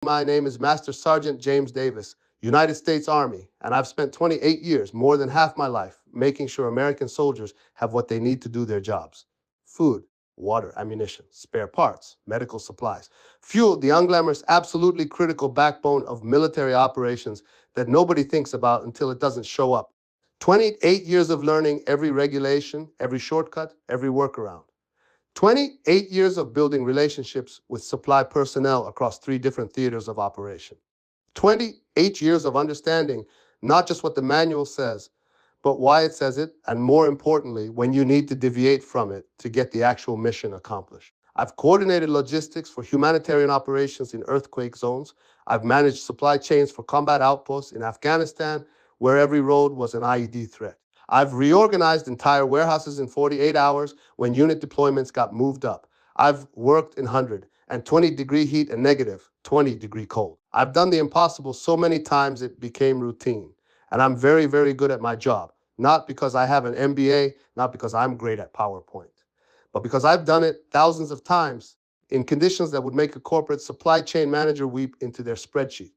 My name is Master Sergeant James Davis, United States Army, and I've spent 28 years, more than half my life, making sure American soldiers have what they need to do their jobs. Food, water, ammunition, spare parts, medical supplies. Fuel, the unglamorous, absolutely critical backbone of military operations that nobody thinks about until it doesn't show up. 28 years of learning every regulation, every shortcut, every workaround. 28 years of building relationships with supply personnel across 3 different theaters of operation. 28 years of understanding not just what the manual says, but why it says it, and more importantly, when you need to deviate from it to get the actual mission accomplished. I've coordinated logistics for humanitarian operations in earthquake zones. I've managed supply chains for combat outposts in Afghanistan, where every road was an IED threat. I've reorganized entire warehouses in 48 hours when unit deployments got moved up. I've worked in 100 and 20-degree heat and negative 20-degree cold. I've done the impossible so many times it became routine. And I'm very, very good at my job. Not because I have an MBA, not because I'm great at PowerPoint, but because I've done it thousands of times in conditions that would make a corporate supply chain manager weep into their spreadsheet.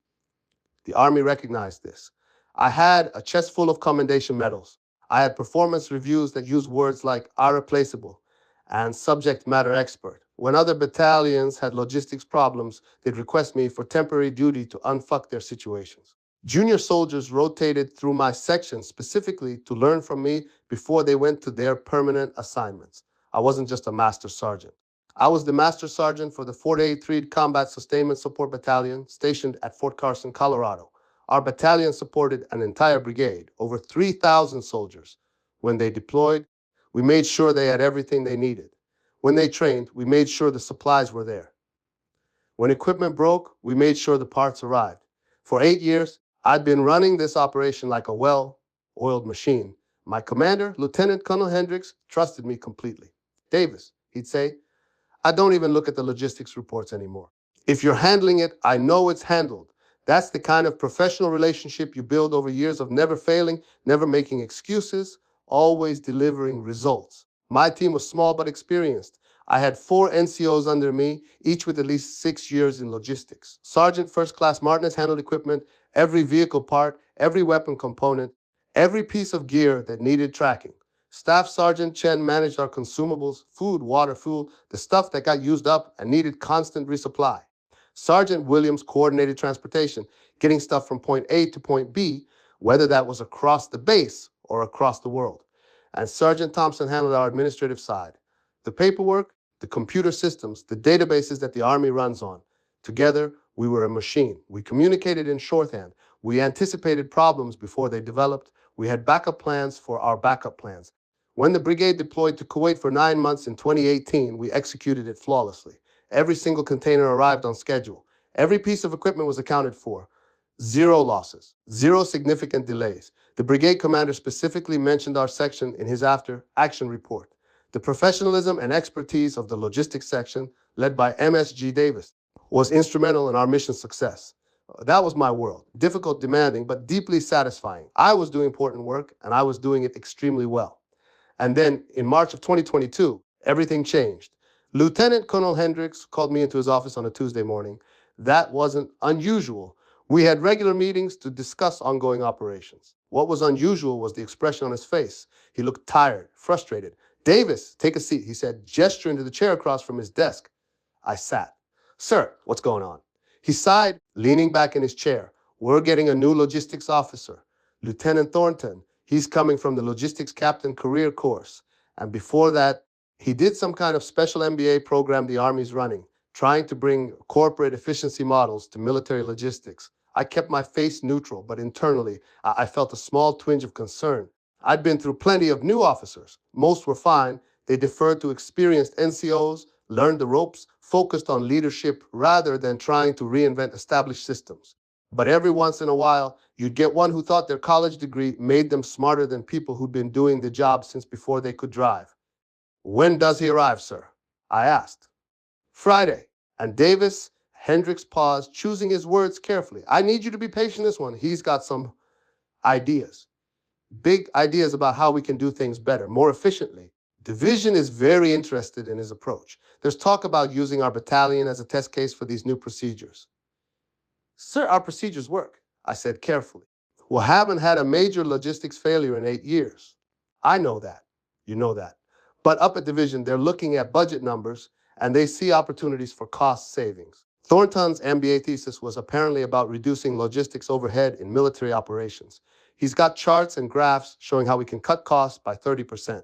The Army recognized this. I had a chest full of commendation medals. I had performance reviews that used words like irreplaceable and subject matter expert. When other battalions had logistics problems, they'd request me for temporary duty to unfuck their situations. Junior soldiers rotated through my section specifically to learn from me before they went to their permanent assignments. I wasn't just a master sergeant. I was the master sergeant for the 483rd Combat Sustainment Support Battalion stationed at Fort Carson, Colorado. Our battalion supported an entire brigade, over 3,000 soldiers. When they deployed, we made sure they had everything they needed. When they trained, we made sure the supplies were there. When equipment broke, we made sure the parts arrived. For 8 years, I'd been running this operation like a well-oiled machine. My commander, Lieutenant Colonel Hendricks, trusted me completely. Davis, he'd say, I don't even look at the logistics reports anymore. If you're handling it, I know it's handled. That's the kind of professional relationship you build over years of never failing, never making excuses, always delivering results. My team was small but experienced. I had 4 NCOs under me, each with at least 6 years in logistics. Sergeant First Class Martinez handled equipment, every vehicle part, every weapon component, every piece of gear that needed tracking. Staff Sergeant Chen managed our consumables, food, water, fuel, the stuff that got used up and needed constant resupply. Sergeant Williams coordinated transportation, getting stuff from point A to point B, whether that was across the base or across the world. And Sergeant Thompson handled our administrative side. The paperwork, the computer systems, the databases that the Army runs on. Together, we were a machine. We communicated in shorthand. We anticipated problems before they developed. We had backup plans for our backup plans. When the brigade deployed to Kuwait for 9 months in 2018, we executed it flawlessly. Every single container arrived on schedule. Every piece of equipment was accounted for. Zero losses, zero significant delays. The brigade commander specifically mentioned our section in his after-action report. The professionalism and expertise of the logistics section, led by MSG Davis, was instrumental in our mission success. That was my world. Difficult, demanding, but deeply satisfying. I was doing important work, and I was doing it extremely well. And then in March of 2022, everything changed. Lieutenant Colonel Hendricks called me into his office on a Tuesday morning. That wasn't unusual. We had regular meetings to discuss ongoing operations. What was unusual was the expression on his face. He looked tired, frustrated. Davis, take a seat, he said, gesturing to the chair across from his desk. I sat. Sir, what's going on? He sighed, leaning back in his chair. We're getting a new logistics officer, Lieutenant Thornton. He's coming from the logistics captain career course. And before that, he did some kind of special MBA program the Army's running, trying to bring corporate efficiency models to military logistics. I kept my face neutral, but internally, I felt a small twinge of concern. I'd been through plenty of new officers. Most were fine. They deferred to experienced NCOs, learned the ropes, focused on leadership rather than trying to reinvent established systems. But every once in a while, you'd get one who thought their college degree made them smarter than people who'd been doing the job since before they could drive. When does he arrive, sir? I asked. Friday. And Davis, Hendricks paused, choosing his words carefully. I need you to be patient this one. He's got some ideas. Big ideas about how we can do things better, more efficiently. Division is very interested in his approach. There's talk about using our battalion as a test case for these new procedures. Sir, our procedures work, I said carefully. We haven't had a major logistics failure in 8 years. I know that. You know that. But up at Division, they're looking at budget numbers and they see opportunities for cost savings. Thornton's MBA thesis was apparently about reducing logistics overhead in military operations. He's got charts and graphs showing how we can cut costs by 30%.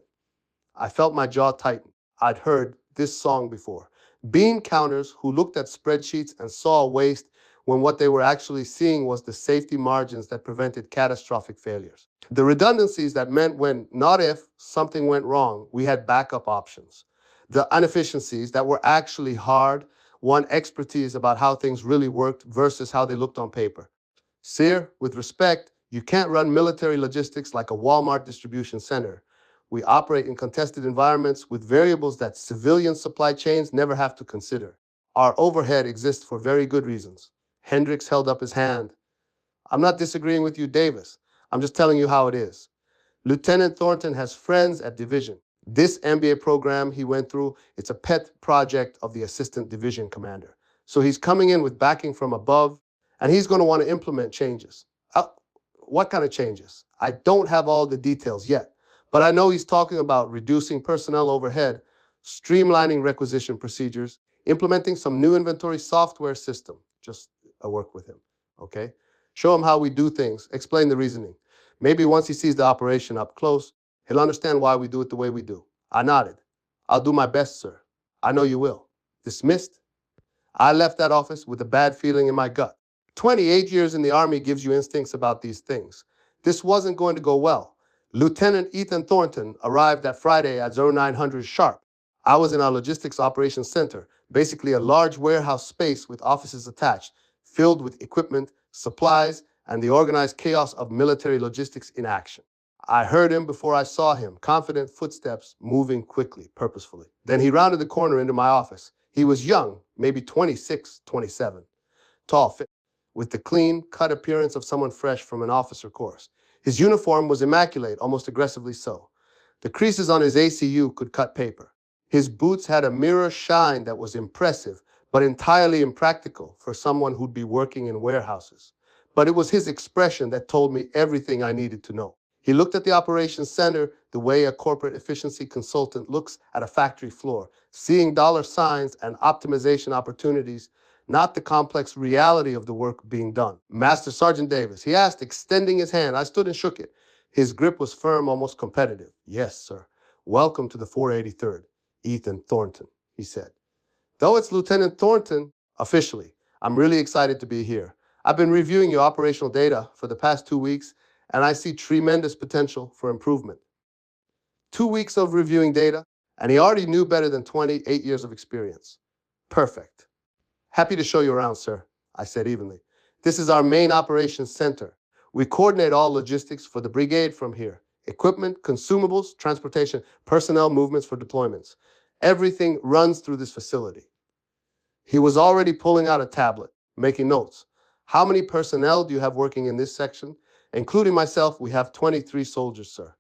I felt my jaw tighten. I'd heard this song before. Bean counters who looked at spreadsheets and saw waste when what they were actually seeing was the safety margins that prevented catastrophic failures. The redundancies that meant when, not if, something went wrong, we had backup options. The inefficiencies that were actually hard, won expertise about how things really worked versus how they looked on paper. Sir, with respect, you can't run military logistics like a Walmart distribution center. We operate in contested environments with variables that civilian supply chains never have to consider. Our overhead exists for very good reasons. Hendricks held up his hand. I'm not disagreeing with you, Davis. I'm just telling you how it is. Lieutenant Thornton has friends at Division. This MBA program he went through, it's a pet project of the Assistant Division Commander. So he's coming in with backing from above, and he's going to want to implement changes. What kind of changes? I don't have all the details yet, but I know he's talking about reducing personnel overhead, streamlining requisition procedures, implementing some new inventory software system. Just work with him, okay? Show him how we do things, explain the reasoning. Maybe once he sees the operation up close, he'll understand why we do it the way we do. I nodded. I'll do my best, sir. I know you will. Dismissed? I left that office with a bad feeling in my gut. 28 years in the Army gives you instincts about these things. This wasn't going to go well. Lieutenant Ethan Thornton arrived that Friday at 0900 sharp. I was in our logistics operations center, basically a large warehouse space with offices attached, filled with equipment, supplies, and the organized chaos of military logistics in action. I heard him before I saw him, confident footsteps moving quickly, purposefully. Then he rounded the corner into my office. He was young, maybe 26, 27, tall, fit, with the clean, cut appearance of someone fresh from an officer course. His uniform was immaculate, almost aggressively so. The creases on his ACU could cut paper. His boots had a mirror shine that was impressive, but entirely impractical for someone who'd be working in warehouses. But it was his expression that told me everything I needed to know. He looked at the operations center the way a corporate efficiency consultant looks at a factory floor, seeing dollar signs and optimization opportunities, not the complex reality of the work being done. Master Sergeant Davis, he asked, extending his hand. I stood and shook it. His grip was firm, almost competitive. Yes, sir. Welcome to the 483rd. Ethan Thornton, he said. Though it's Lieutenant Thornton, officially, I'm really excited to be here. I've been reviewing your operational data for the past 2 weeks, and I see tremendous potential for improvement. 2 weeks of reviewing data, and he already knew better than 28 years of experience. Perfect. Happy to show you around, sir, I said evenly. This is our main operations center. We coordinate all logistics for the brigade from here. Equipment, consumables, transportation, personnel movements for deployments. Everything runs through this facility. He was already pulling out a tablet, making notes. How many personnel do you have working in this section? Including myself, we have 23 soldiers, sir.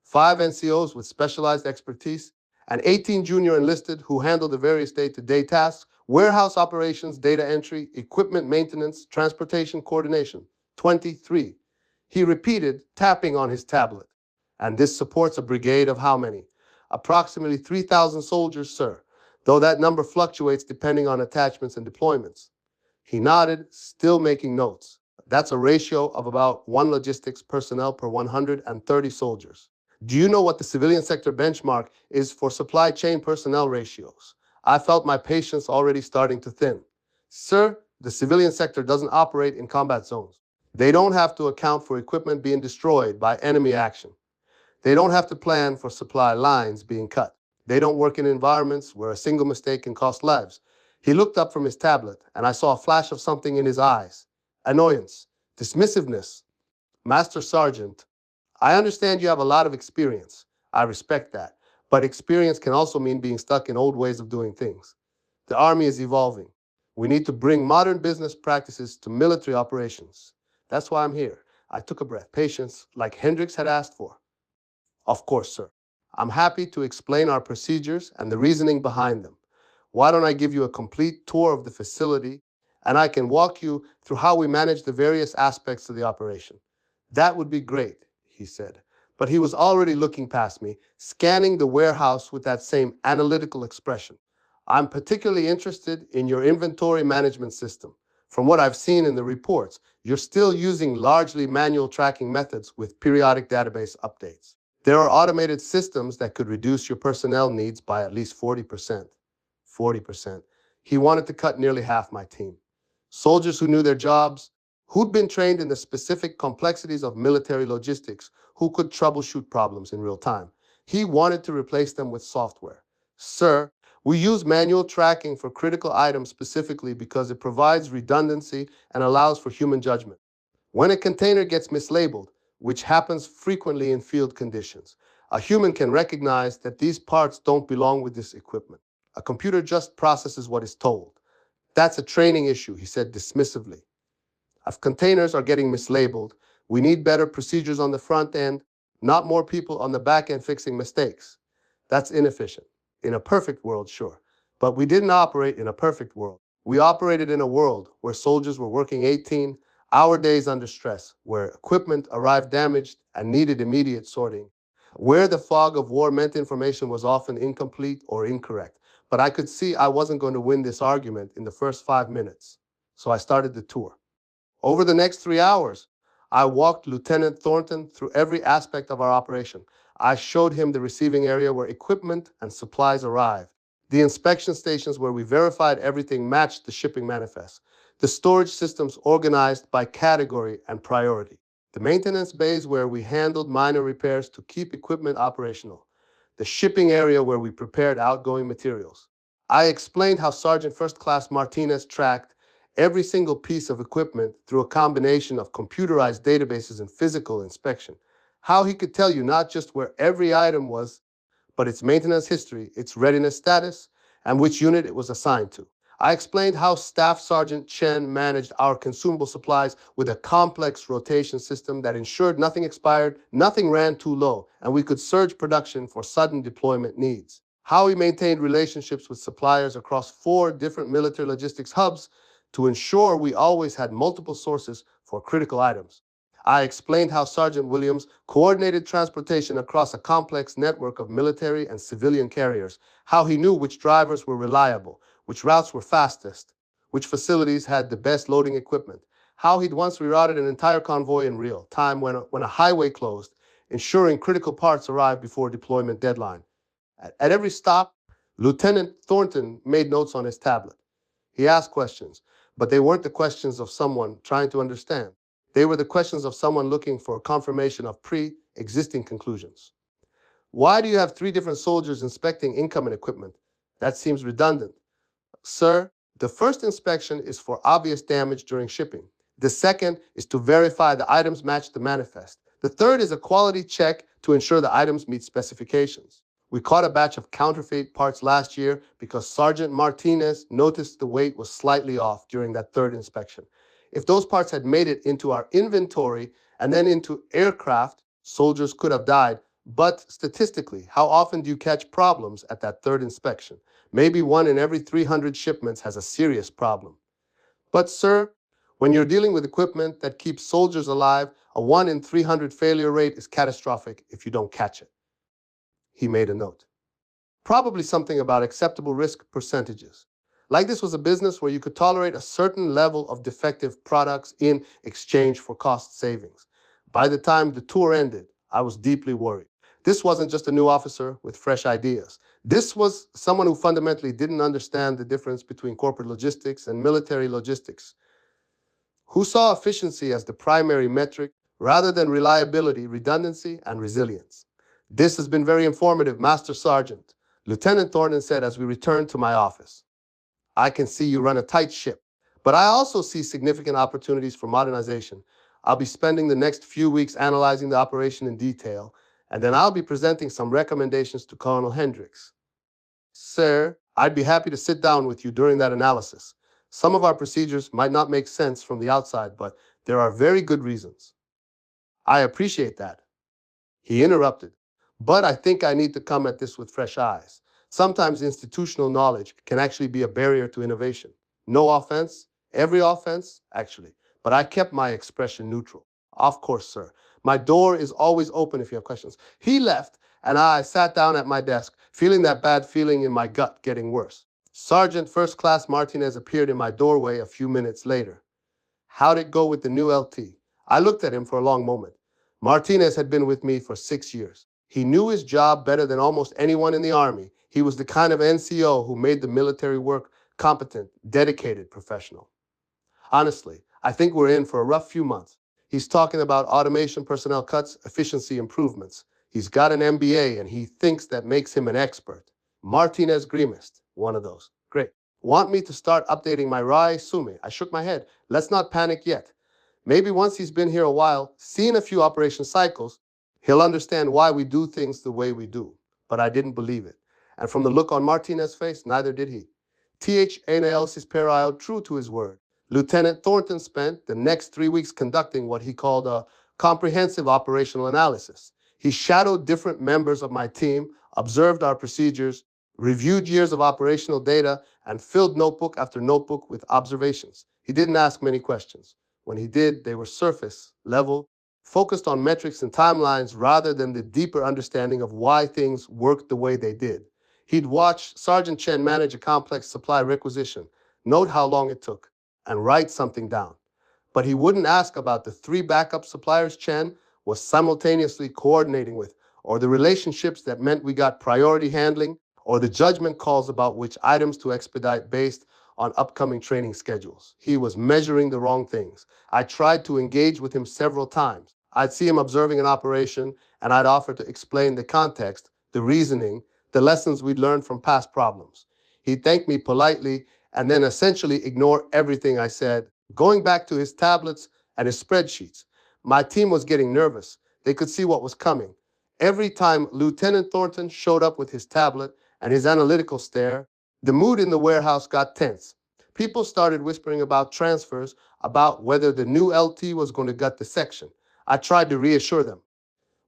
5 NCOs with specialized expertise, and 18 junior enlisted who handle the various day-to-day tasks, warehouse operations, data entry, equipment maintenance, transportation coordination. 23. He repeated, tapping on his tablet. And this supports a brigade of how many? Approximately 3,000 soldiers, sir, though that number fluctuates depending on attachments and deployments. He nodded, still making notes. That's a ratio of about 1 logistics personnel per 130 soldiers. Do you know what the civilian sector benchmark is for supply chain personnel ratios? I felt my patience already starting to thin. Sir, the civilian sector doesn't operate in combat zones. They don't have to account for equipment being destroyed by enemy action. They don't have to plan for supply lines being cut. They don't work in environments where a single mistake can cost lives. He looked up from his tablet, and I saw a flash of something in his eyes. Annoyance, dismissiveness. Master Sergeant, I understand you have a lot of experience. I respect that. But experience can also mean being stuck in old ways of doing things. The Army is evolving. We need to bring modern business practices to military operations. That's why I'm here. I took a breath. Patience, like Hendricks had asked for. Of course, sir. I'm happy to explain our procedures and the reasoning behind them. Why don't I give you a complete tour of the facility, and I can walk you through how we manage the various aspects of the operation. That would be great, he said. But he was already looking past me, scanning the warehouse with that same analytical expression. I'm particularly interested in your inventory management system. From what I've seen in the reports, you're still using largely manual tracking methods with periodic database updates. There are automated systems that could reduce your personnel needs by at least 40%. 40%. He wanted to cut nearly half my team. Soldiers who knew their jobs, who'd been trained in the specific complexities of military logistics, who could troubleshoot problems in real time. He wanted to replace them with software. Sir, we use manual tracking for critical items specifically because it provides redundancy and allows for human judgment. When a container gets mislabeled, which happens frequently in field conditions, a human can recognize that these parts don't belong with this equipment. A computer just processes what is told. That's a training issue, he said dismissively. If containers are getting mislabeled, we need better procedures on the front end, not more people on the back end fixing mistakes. That's inefficient. In a perfect world, sure. But we didn't operate in a perfect world. We operated in a world where soldiers were working 18-hour days under stress, where equipment arrived damaged and needed immediate sorting, where the fog of war meant information was often incomplete or incorrect. But I could see I wasn't going to win this argument in the first 5 minutes. So I started the tour. Over the next 3 hours, I walked Lieutenant Thornton through every aspect of our operation. I showed him the receiving area where equipment and supplies arrived, the inspection stations where we verified everything matched the shipping manifest, the storage systems organized by category and priority, the maintenance bays where we handled minor repairs to keep equipment operational, the shipping area where we prepared outgoing materials. I explained how Sergeant First Class Martinez tracked every single piece of equipment through a combination of computerized databases and physical inspection. How he could tell you not just where every item was, but its maintenance history, its readiness status, and which unit it was assigned to. I explained how Staff Sergeant Chen managed our consumable supplies with a complex rotation system that ensured nothing expired, nothing ran too low, and we could surge production for sudden deployment needs. How he maintained relationships with suppliers across 4 different military logistics hubs to ensure we always had multiple sources for critical items. I explained how Sergeant Williams coordinated transportation across a complex network of military and civilian carriers, how he knew which drivers were reliable, which routes were fastest, which facilities had the best loading equipment, how he'd once rerouted an entire convoy in real time when a highway closed, ensuring critical parts arrived before deployment deadline. At every stop, Lieutenant Thornton made notes on his tablet. He asked questions, but they weren't the questions of someone trying to understand. They were the questions of someone looking for confirmation of pre-existing conclusions. Why do you have 3 different soldiers inspecting incoming equipment? That seems redundant. Sir, the first inspection is for obvious damage during shipping. The second is to verify the items match the manifest. The third is a quality check to ensure the items meet specifications. We caught a batch of counterfeit parts last year because Sergeant Martinez noticed the weight was slightly off during that third inspection. If those parts had made it into our inventory and then into aircraft, soldiers could have died. But statistically, how often do you catch problems at that third inspection? Maybe 1 in every 300 shipments has a serious problem. But sir, when you're dealing with equipment that keeps soldiers alive, a 1 in 300 failure rate is catastrophic if you don't catch it. He made a note. Probably something about acceptable risk percentages. Like this was a business where you could tolerate a certain level of defective products in exchange for cost savings. By the time the tour ended, I was deeply worried. This wasn't just a new officer with fresh ideas. This was someone who fundamentally didn't understand the difference between corporate logistics and military logistics, who saw efficiency as the primary metric rather than reliability, redundancy, and resilience. This has been very informative, Master Sergeant, Lieutenant Thornton said as we returned to my office. I can see you run a tight ship, but I also see significant opportunities for modernization. I'll be spending the next few weeks analyzing the operation in detail, and then I'll be presenting some recommendations to Colonel Hendricks. Sir, I'd be happy to sit down with you during that analysis. Some of our procedures might not make sense from the outside, but there are very good reasons. I appreciate that. He interrupted. But I think I need to come at this with fresh eyes. Sometimes institutional knowledge can actually be a barrier to innovation. No offense, Every offense, actually. But I kept my expression neutral. Of course, sir. My door is always open if you have questions. He left, and I sat down at my desk, feeling that bad feeling in my gut getting worse. Sergeant First Class Martinez appeared in my doorway a few minutes later. How'd it go with the new LT? I looked at him for a long moment. Martinez had been with me for 6 years. He knew his job better than almost anyone in the Army. He was the kind of NCO who made the military work competent, dedicated, professional. Honestly, I think we're in for a rough few months. He's talking about automation, personnel cuts, efficiency improvements. He's got an MBA and he thinks that makes him an expert. Martinez grimaced, one of those. Great. Want me to start updating my Rai Sumi? I shook my head. Let's not panic yet. Maybe once he's been here a while, seen a few operation cycles, he'll understand why we do things the way we do. But I didn't believe it. And from the look on Martinez's face, neither did he. Th. Analysis Pereil true to his word. Lieutenant Thornton spent the next 3 weeks conducting what he called a comprehensive operational analysis. He shadowed different members of my team, observed our procedures, reviewed years of operational data, and filled notebook after notebook with observations. He didn't ask many questions. When he did, they were surface level, focused on metrics and timelines rather than the deeper understanding of why things worked the way they did. He'd watch Sergeant Chen manage a complex supply requisition, note how long it took, and write something down. But he wouldn't ask about the 3 backup suppliers Chen was simultaneously coordinating with, or the relationships that meant we got priority handling, or the judgment calls about which items to expedite based on upcoming training schedules. He was measuring the wrong things. I tried to engage with him several times. I'd see him observing an operation, and I'd offer to explain the context, the reasoning, the lessons we'd learned from past problems. He'd thank me politely and then essentially ignore everything I said, going back to his tablets and his spreadsheets. My team was getting nervous. They could see what was coming. Every time Lieutenant Thornton showed up with his tablet and his analytical stare, the mood in the warehouse got tense. People started whispering about transfers, about whether the new LT was going to gut the section. I tried to reassure them.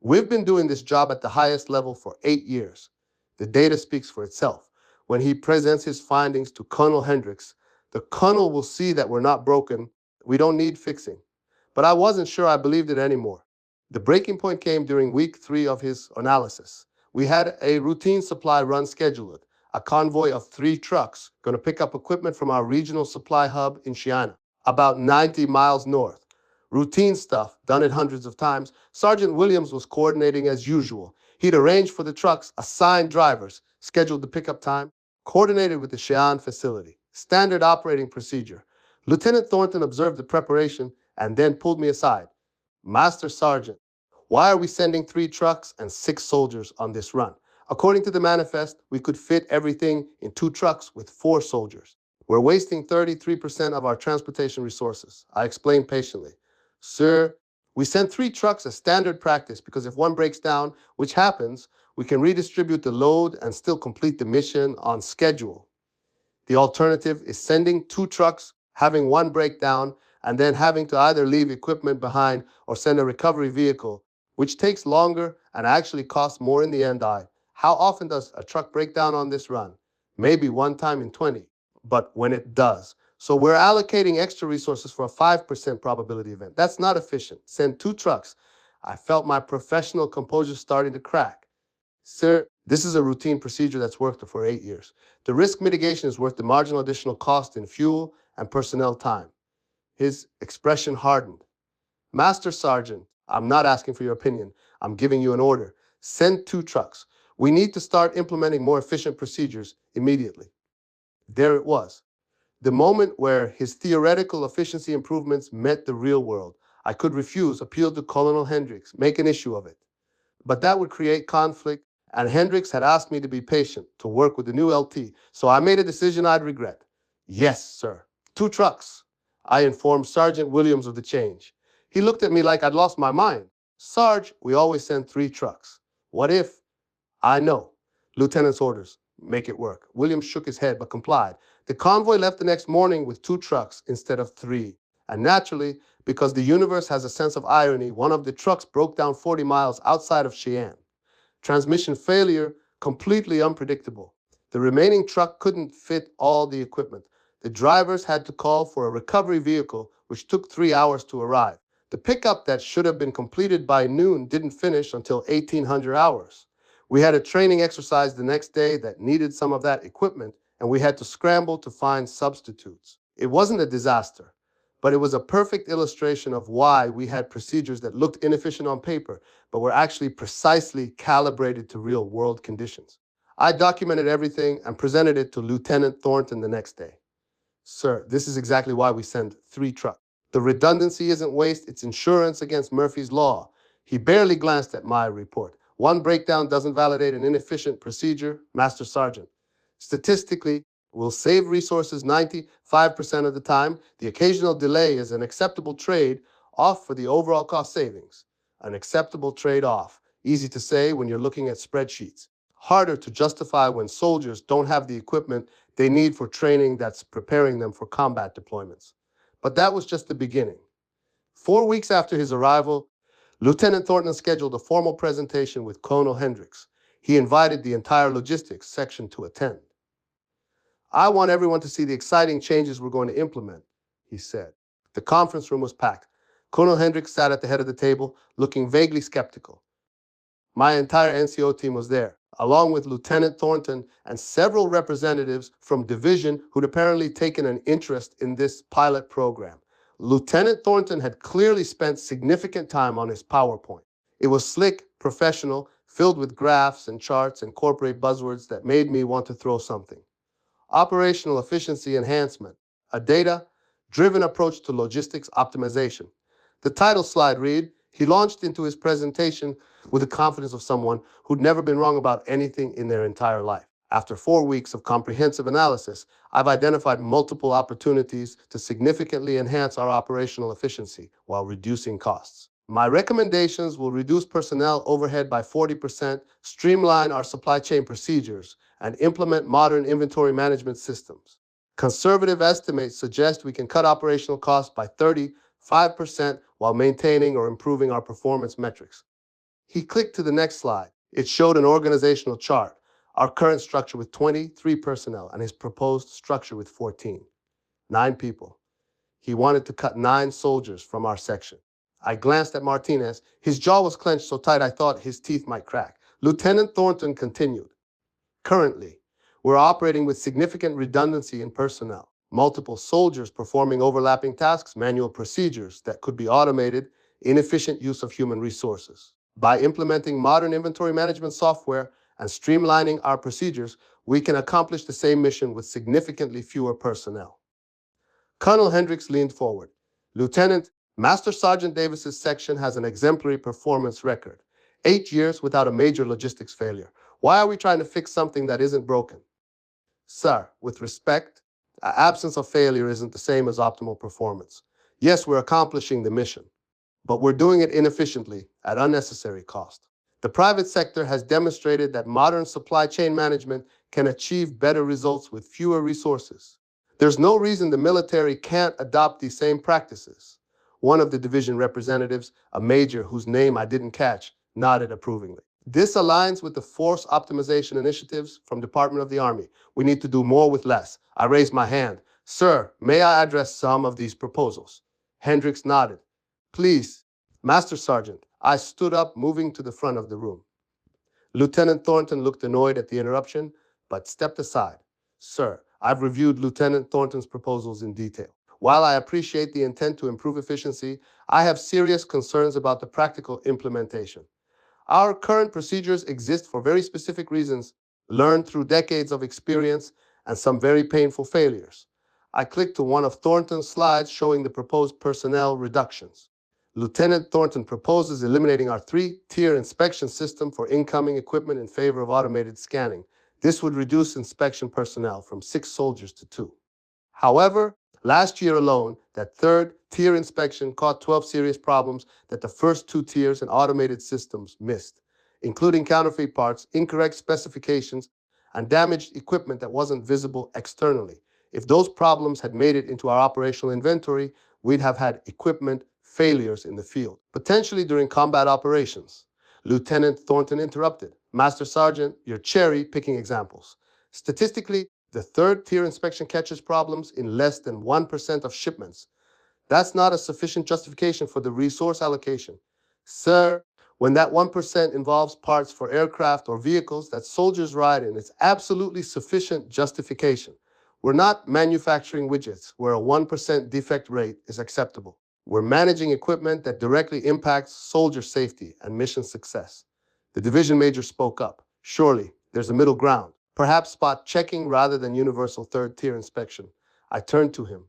We've been doing this job at the highest level for 8 years. The data speaks for itself. When he presents his findings to Colonel Hendricks, the Colonel will see that we're not broken. We don't need fixing. But I wasn't sure I believed it anymore. The breaking point came during week 3 of his analysis. We had a routine supply run scheduled, a convoy of 3 trucks going to pick up equipment from our regional supply hub in Xi'an, about 90 miles north. Routine stuff, done it hundreds of times. Sergeant Williams was coordinating as usual. He'd arranged for the trucks, assigned drivers, scheduled the pickup time, coordinated with the Xi'an facility. Standard operating procedure. Lieutenant Thornton observed the preparation and then pulled me aside. Master Sergeant, why are we sending 3 trucks and 6 soldiers on this run? According to the manifest, we could fit everything in 2 trucks with 4 soldiers. We're wasting 33% of our transportation resources. I explained patiently. Sir, we send 3 trucks as standard practice because if one breaks down, which happens, we can redistribute the load and still complete the mission on schedule. The alternative is sending 2 trucks, having one break down, and then having to either leave equipment behind or send a recovery vehicle, which takes longer and actually costs more in the end. How often does a truck break down on this run? Maybe one time in 20, but when it does. So we're allocating extra resources for a 5% probability event. That's not efficient. Send 2 trucks. I felt my professional composure starting to crack. Sir, this is a routine procedure that's worked for 8 years. The risk mitigation is worth the marginal additional cost in fuel and personnel time. His expression hardened. Master Sergeant, I'm not asking for your opinion. I'm giving you an order. Send 2 trucks. We need to start implementing more efficient procedures immediately. There it was. The moment where his theoretical efficiency improvements met the real world. I could refuse, appeal to Colonel Hendricks, make an issue of it. But that would create conflict, and Hendricks had asked me to be patient, to work with the new LT, so I made a decision I'd regret. Yes, sir. 2 trucks. I informed Sergeant Williams of the change. He looked at me like I'd lost my mind. Sarge, we always send 3 trucks. What if? I know. Lieutenant's orders. Make it work. Williams shook his head but complied. The convoy left the next morning with 2 trucks instead of 3. And naturally, because the universe has a sense of irony, one of the trucks broke down 40 miles outside of Xi'an. Transmission failure, completely unpredictable. The remaining truck couldn't fit all the equipment. The drivers had to call for a recovery vehicle, which took 3 hours to arrive. The pickup that should have been completed by noon didn't finish until 1800 hours. We had a training exercise the next day that needed some of that equipment, and we had to scramble to find substitutes. It wasn't a disaster, but it was a perfect illustration of why we had procedures that looked inefficient on paper, but were actually precisely calibrated to real-world conditions. I documented everything and presented it to Lieutenant Thornton the next day. Sir, this is exactly why we send 3 trucks. The redundancy isn't waste, it's insurance against Murphy's Law. He barely glanced at my report. One breakdown doesn't validate an inefficient procedure, Master Sergeant. Statistically, we'll save resources 95% of the time. The occasional delay is an acceptable trade-off for the overall cost savings. An acceptable trade-off. Easy to say when you're looking at spreadsheets. Harder to justify when soldiers don't have the equipment they need for training that's preparing them for combat deployments. But that was just the beginning. 4 weeks after his arrival, Lieutenant Thornton scheduled a formal presentation with Colonel Hendricks. He invited the entire logistics section to attend. I want everyone to see the exciting changes we're going to implement, he said. The conference room was packed. Colonel Hendricks sat at the head of the table, looking vaguely skeptical. My entire NCO team was there, along with Lieutenant Thornton and several representatives from division who'd apparently taken an interest in this pilot program. Lieutenant Thornton had clearly spent significant time on his PowerPoint. It was slick, professional, filled with graphs and charts and corporate buzzwords that made me want to throw something. Operational efficiency enhancement, a data-driven approach to logistics optimization. The title slide read, he launched into his presentation with the confidence of someone who'd never been wrong about anything in their entire life. After 4 weeks of comprehensive analysis, I've identified multiple opportunities to significantly enhance our operational efficiency while reducing costs. My recommendations will reduce personnel overhead by 40%, streamline our supply chain procedures, and implement modern inventory management systems. Conservative estimates suggest we can cut operational costs by 35% while maintaining or improving our performance metrics. He clicked to the next slide. It showed an organizational chart, our current structure with 23 personnel and his proposed structure with 14. 9 people. He wanted to cut 9 soldiers from our section. I glanced at Martinez. His jaw was clenched so tight I thought his teeth might crack. Lieutenant Thornton continued. Currently, we're operating with significant redundancy in personnel. Multiple soldiers performing overlapping tasks, manual procedures that could be automated, inefficient use of human resources. By implementing modern inventory management software and streamlining our procedures, we can accomplish the same mission with significantly fewer personnel. Colonel Hendricks leaned forward. Lieutenant, Master Sergeant Davis's section has an exemplary performance record. 8 years without a major logistics failure. Why are we trying to fix something that isn't broken? Sir, with respect, absence of failure isn't the same as optimal performance. Yes, we're accomplishing the mission, but we're doing it inefficiently at unnecessary cost. The private sector has demonstrated that modern supply chain management can achieve better results with fewer resources. There's no reason the military can't adopt these same practices. One of the division representatives, a major whose name I didn't catch, nodded approvingly. This aligns with the force optimization initiatives from Department of the Army. We need to do more with less. I raised my hand. Sir, may I address some of these proposals? Hendricks nodded. Please, Master Sergeant. I stood up, moving to the front of the room. Lieutenant Thornton looked annoyed at the interruption, but stepped aside. Sir, I've reviewed Lieutenant Thornton's proposals in detail. While I appreciate the intent to improve efficiency, I have serious concerns about the practical implementation. Our current procedures exist for very specific reasons, learned through decades of experience and some very painful failures. I clicked to one of Thornton's slides showing the proposed personnel reductions. Lieutenant Thornton proposes eliminating our 3-tier inspection system for incoming equipment in favor of automated scanning. This would reduce inspection personnel from 6 soldiers to 2. However, last year alone, that 3rd-tier inspection caught 12 serious problems that the first 2 tiers and automated systems missed, including counterfeit parts, incorrect specifications, and damaged equipment that wasn't visible externally. If those problems had made it into our operational inventory, we'd have had equipment failures in the field, potentially during combat operations. Lieutenant Thornton interrupted. Master Sergeant, you're cherry-picking examples. Statistically, The third tier inspection catches problems in less than 1% of shipments. That's not a sufficient justification for the resource allocation. Sir, when that 1% involves parts for aircraft or vehicles that soldiers ride in, it's absolutely sufficient justification. We're not manufacturing widgets where a 1% defect rate is acceptable. We're managing equipment that directly impacts soldier safety and mission success. The division major spoke up. Surely, there's a middle ground. Perhaps spot checking rather than universal third-tier inspection. I turned to him.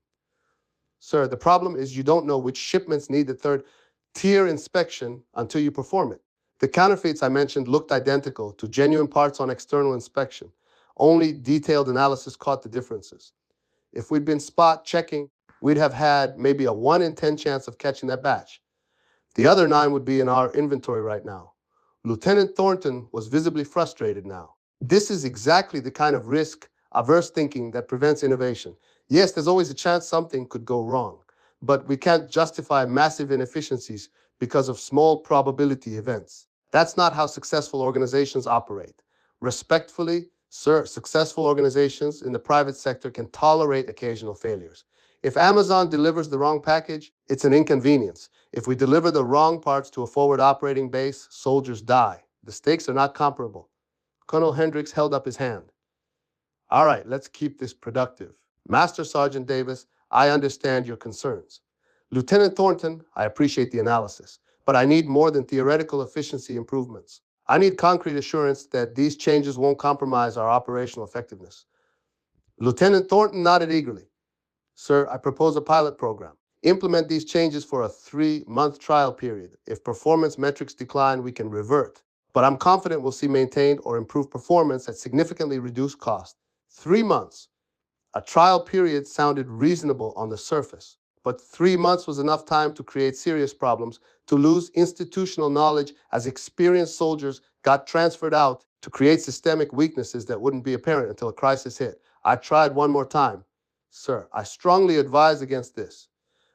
Sir, the problem is you don't know which shipments need the third-tier inspection until you perform it. The counterfeits I mentioned looked identical to genuine parts on external inspection. Only detailed analysis caught the differences. If we'd been spot checking, we'd have had maybe a 1 in 10 chance of catching that batch. The other 9 would be in our inventory right now. Lieutenant Thornton was visibly frustrated now. This is exactly the kind of risk-averse thinking that prevents innovation. Yes, there's always a chance something could go wrong, but we can't justify massive inefficiencies because of small probability events. That's not how successful organizations operate. Respectfully, sir, successful organizations in the private sector can tolerate occasional failures. If Amazon delivers the wrong package, it's an inconvenience. If we deliver the wrong parts to a forward operating base, soldiers die. The stakes are not comparable. Colonel Hendricks held up his hand. All right, let's keep this productive. Master Sergeant Davis, I understand your concerns. Lieutenant Thornton, I appreciate the analysis, but I need more than theoretical efficiency improvements. I need concrete assurance that these changes won't compromise our operational effectiveness. Lieutenant Thornton nodded eagerly. Sir, I propose a pilot program. Implement these changes for a 3-month trial period. If performance metrics decline, we can revert. But I'm confident we'll see maintained or improved performance at significantly reduced cost. 3 months. A trial period sounded reasonable on the surface, but 3 months was enough time to create serious problems, to lose institutional knowledge as experienced soldiers got transferred out, to create systemic weaknesses that wouldn't be apparent until a crisis hit. I tried one more time. Sir, I strongly advise against this.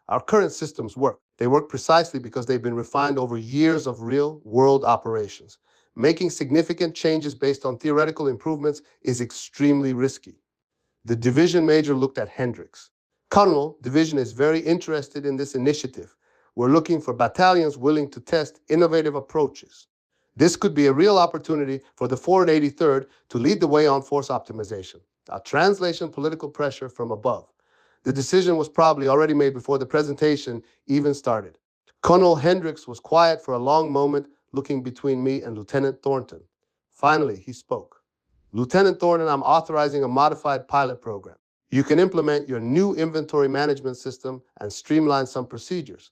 Our current systems work. They work precisely because they've been refined over years of real-world operations. Making significant changes based on theoretical improvements is extremely risky. The division major looked at Hendricks. Colonel, division is very interested in this initiative. We're looking for battalions willing to test innovative approaches. This could be a real opportunity for the 483rd to lead the way on force optimization. A translation political pressure from above. The decision was probably already made before the presentation even started. Colonel Hendricks was quiet for a long moment, looking between me and Lieutenant Thornton. Finally, he spoke. Lieutenant Thornton, I'm authorizing a modified pilot program. You can implement your new inventory management system and streamline some procedures.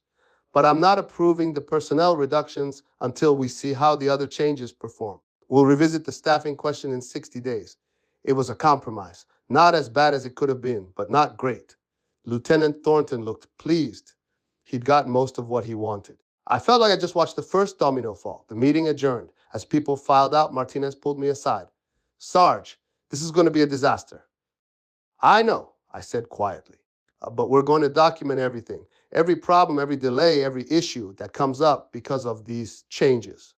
But I'm not approving the personnel reductions until we see how the other changes perform. We'll revisit the staffing question in 60 days. It was a compromise. Not as bad as it could have been, but not great. Lieutenant Thornton looked pleased. He'd gotten most of what he wanted. I felt like I just watched the first domino fall. The meeting adjourned. As people filed out, Martinez pulled me aside. Sarge, this is going to be a disaster. I know, I said quietly, but we're going to document everything. Every problem, every delay, every issue that comes up because of these changes.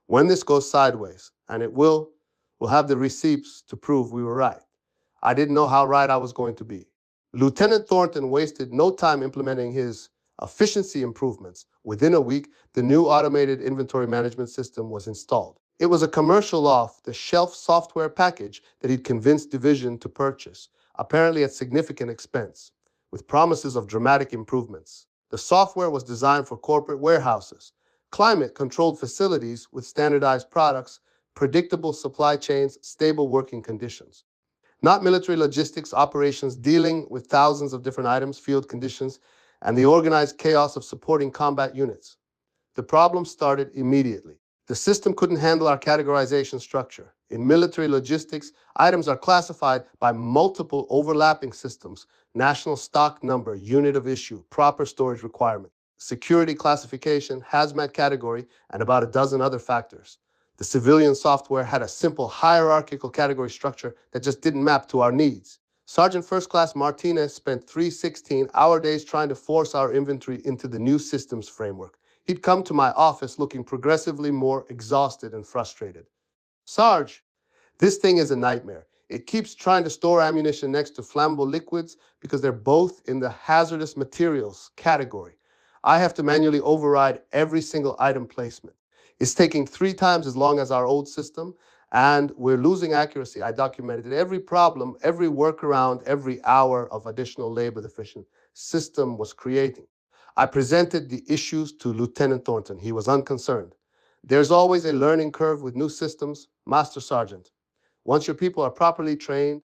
When this goes sideways, and it will, we'll have the receipts to prove we were right. I didn't know how right I was going to be. Lieutenant Thornton wasted no time implementing his efficiency improvements. Within a week, the new automated inventory management system was installed. It was a commercial off-the-shelf software package that he'd convinced Division to purchase, apparently at significant expense, with promises of dramatic improvements. The software was designed for corporate warehouses, climate-controlled facilities with standardized products, predictable supply chains, stable working conditions. Not military logistics operations dealing with thousands of different items, field conditions, and the organized chaos of supporting combat units. The problem started immediately. The system couldn't handle our categorization structure. In military logistics, items are classified by multiple overlapping systems: national stock number, unit of issue, proper storage requirement, security classification, hazmat category, and about a dozen other factors. The civilian software had a simple hierarchical category structure that just didn't map to our needs. Sergeant First Class Martinez spent 3 16-hour days trying to force our inventory into the new systems framework. He'd come to my office looking progressively more exhausted and frustrated. Sarge, this thing is a nightmare. It keeps trying to store ammunition next to flammable liquids because they're both in the hazardous materials category. I have to manually override every single item placement. It's taking 3 times as long as our old system, and we're losing accuracy. I documented every problem, every workaround, every hour of additional labor the efficient system was creating. I presented the issues to Lieutenant Thornton. He was unconcerned. There's always a learning curve with new systems, Master Sergeant. Once your people are properly trained,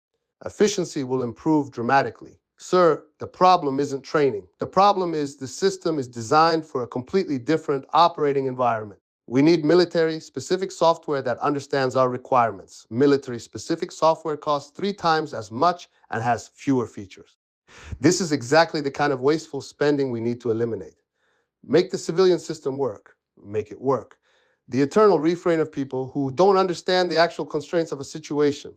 efficiency will improve dramatically. Sir, the problem isn't training. The problem is the system is designed for a completely different operating environment. We need military-specific software that understands our requirements. Military-specific software costs 3 times as much and has fewer features. This is exactly the kind of wasteful spending we need to eliminate. Make the civilian system work. Make it work. The eternal refrain of people who don't understand the actual constraints of a situation.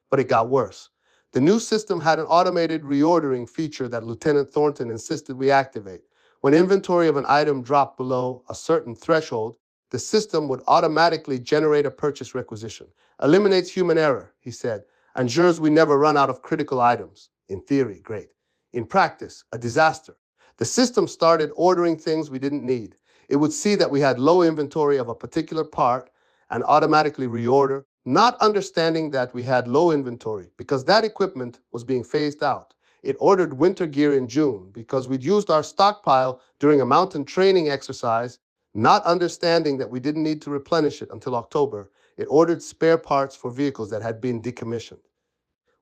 But it got worse. The new system had an automated reordering feature that Lieutenant Thornton insisted we activate. When inventory of an item dropped below a certain threshold, the system would automatically generate a purchase requisition. Eliminates human error, he said, ensures we never run out of critical items. In theory, great. In practice, a disaster. The system started ordering things we didn't need. It would see that we had low inventory of a particular part and automatically reorder, not understanding that we had low inventory because that equipment was being phased out. It ordered winter gear in June because we'd used our stockpile during a mountain training exercise, not understanding that we didn't need to replenish it until October. It ordered spare parts for vehicles that had been decommissioned.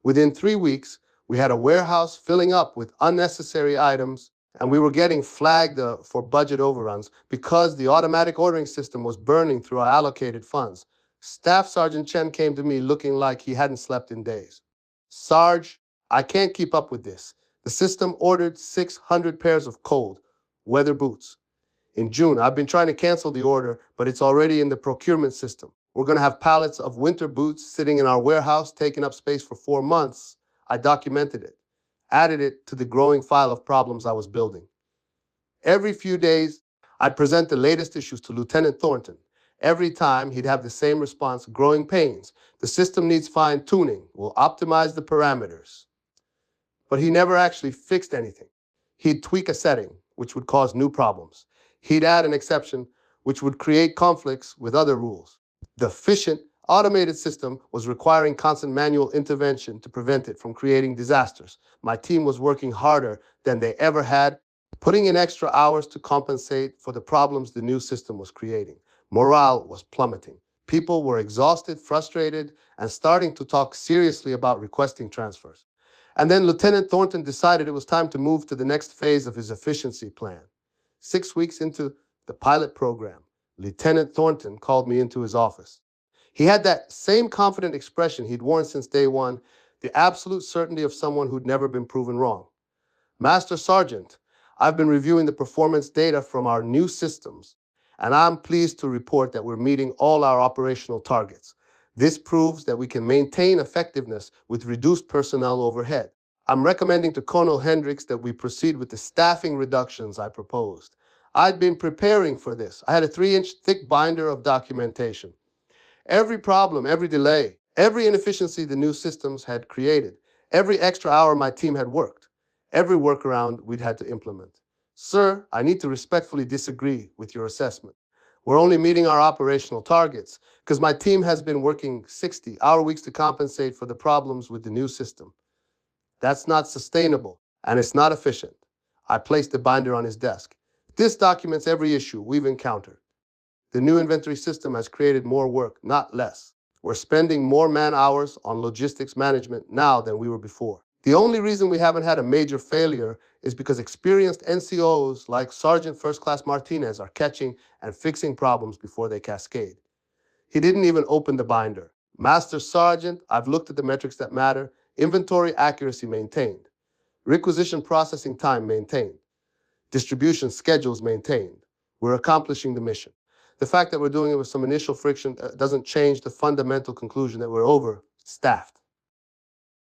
Within 3 weeks, we had a warehouse filling up with unnecessary items, and we were getting flagged for budget overruns because the automatic ordering system was burning through our allocated funds. Staff Sergeant Chen came to me looking like he hadn't slept in days. Sarge, I can't keep up with this. The system ordered 600 pairs of cold weather boots. In June, I've been trying to cancel the order, but it's already in the procurement system. We're going to have pallets of winter boots sitting in our warehouse, taking up space for 4 months. I documented it, added it to the growing file of problems I was building. Every few days, I'd present the latest issues to Lieutenant Thornton. Every time, he'd have the same response: growing pains. The system needs fine-tuning. We'll optimize the parameters. But he never actually fixed anything. He'd tweak a setting, which would cause new problems. He'd add an exception, which would create conflicts with other rules. The efficient, automated system was requiring constant manual intervention to prevent it from creating disasters. My team was working harder than they ever had, putting in extra hours to compensate for the problems the new system was creating. Morale was plummeting. People were exhausted, frustrated, and starting to talk seriously about requesting transfers. And then Lieutenant Thornton decided it was time to move to the next phase of his efficiency plan. 6 weeks into the pilot program, Lieutenant Thornton called me into his office. He had that same confident expression he'd worn since day one, the absolute certainty of someone who'd never been proven wrong. Master Sergeant, I've been reviewing the performance data from our new systems, and I'm pleased to report that we're meeting all our operational targets. This proves that we can maintain effectiveness with reduced personnel overhead. I'm recommending to Colonel Hendricks that we proceed with the staffing reductions I proposed. I'd been preparing for this. I had a 3-inch thick binder of documentation. Every problem, every delay, every inefficiency the new systems had created, every extra hour my team had worked, every workaround we'd had to implement. Sir, I need to respectfully disagree with your assessment. We're only meeting our operational targets because my team has been working 60-hour weeks to compensate for the problems with the new system. That's not sustainable, and it's not efficient. I placed the binder on his desk. This documents every issue we've encountered. The new inventory system has created more work, not less. We're spending more man-hours on logistics management now than we were before. The only reason we haven't had a major failure is because experienced NCOs like Sergeant First Class Martinez are catching and fixing problems before they cascade. He didn't even open the binder. Master Sergeant, I've looked at the metrics that matter. Inventory accuracy maintained. Requisition processing time maintained. Distribution schedules maintained. We're accomplishing the mission. The fact that we're doing it with some initial friction doesn't change the fundamental conclusion that we're overstaffed.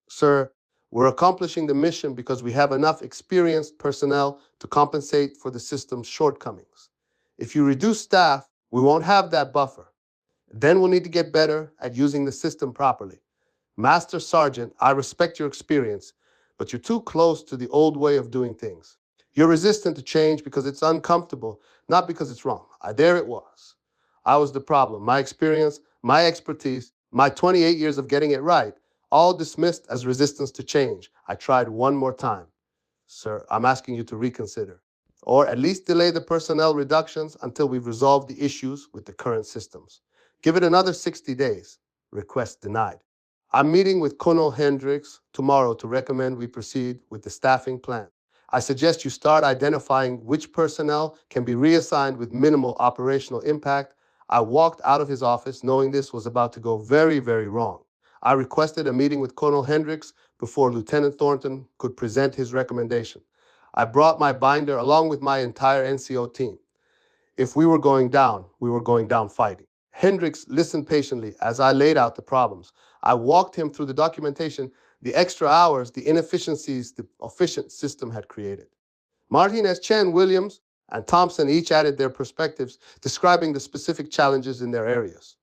Sir, we're accomplishing the mission because we have enough experienced personnel to compensate for the system's shortcomings. If you reduce staff, we won't have that buffer. Then we'll need to get better at using the system properly. Master Sergeant, I respect your experience, but you're too close to the old way of doing things. You're resistant to change because it's uncomfortable, not because it's wrong. There it was. I was the problem. My experience, my expertise, my 28 years of getting it right, all dismissed as resistance to change. I tried one more time. Sir, I'm asking you to reconsider, or at least delay the personnel reductions until we've resolved the issues with the current systems. Give it another 60 days. Request denied. I'm meeting with Colonel Hendricks tomorrow to recommend we proceed with the staffing plan. I suggest you start identifying which personnel can be reassigned with minimal operational impact. I walked out of his office knowing this was about to go very, very wrong. I requested a meeting with Colonel Hendricks before Lieutenant Thornton could present his recommendation. I brought my binder along with my entire NCO team. If we were going down, we were going down fighting. Hendricks listened patiently as I laid out the problems. I walked him through the documentation, the extra hours, the inefficiencies the efficient system had created. Martinez, Chen, Williams, and Thompson each added their perspectives, describing the specific challenges in their areas.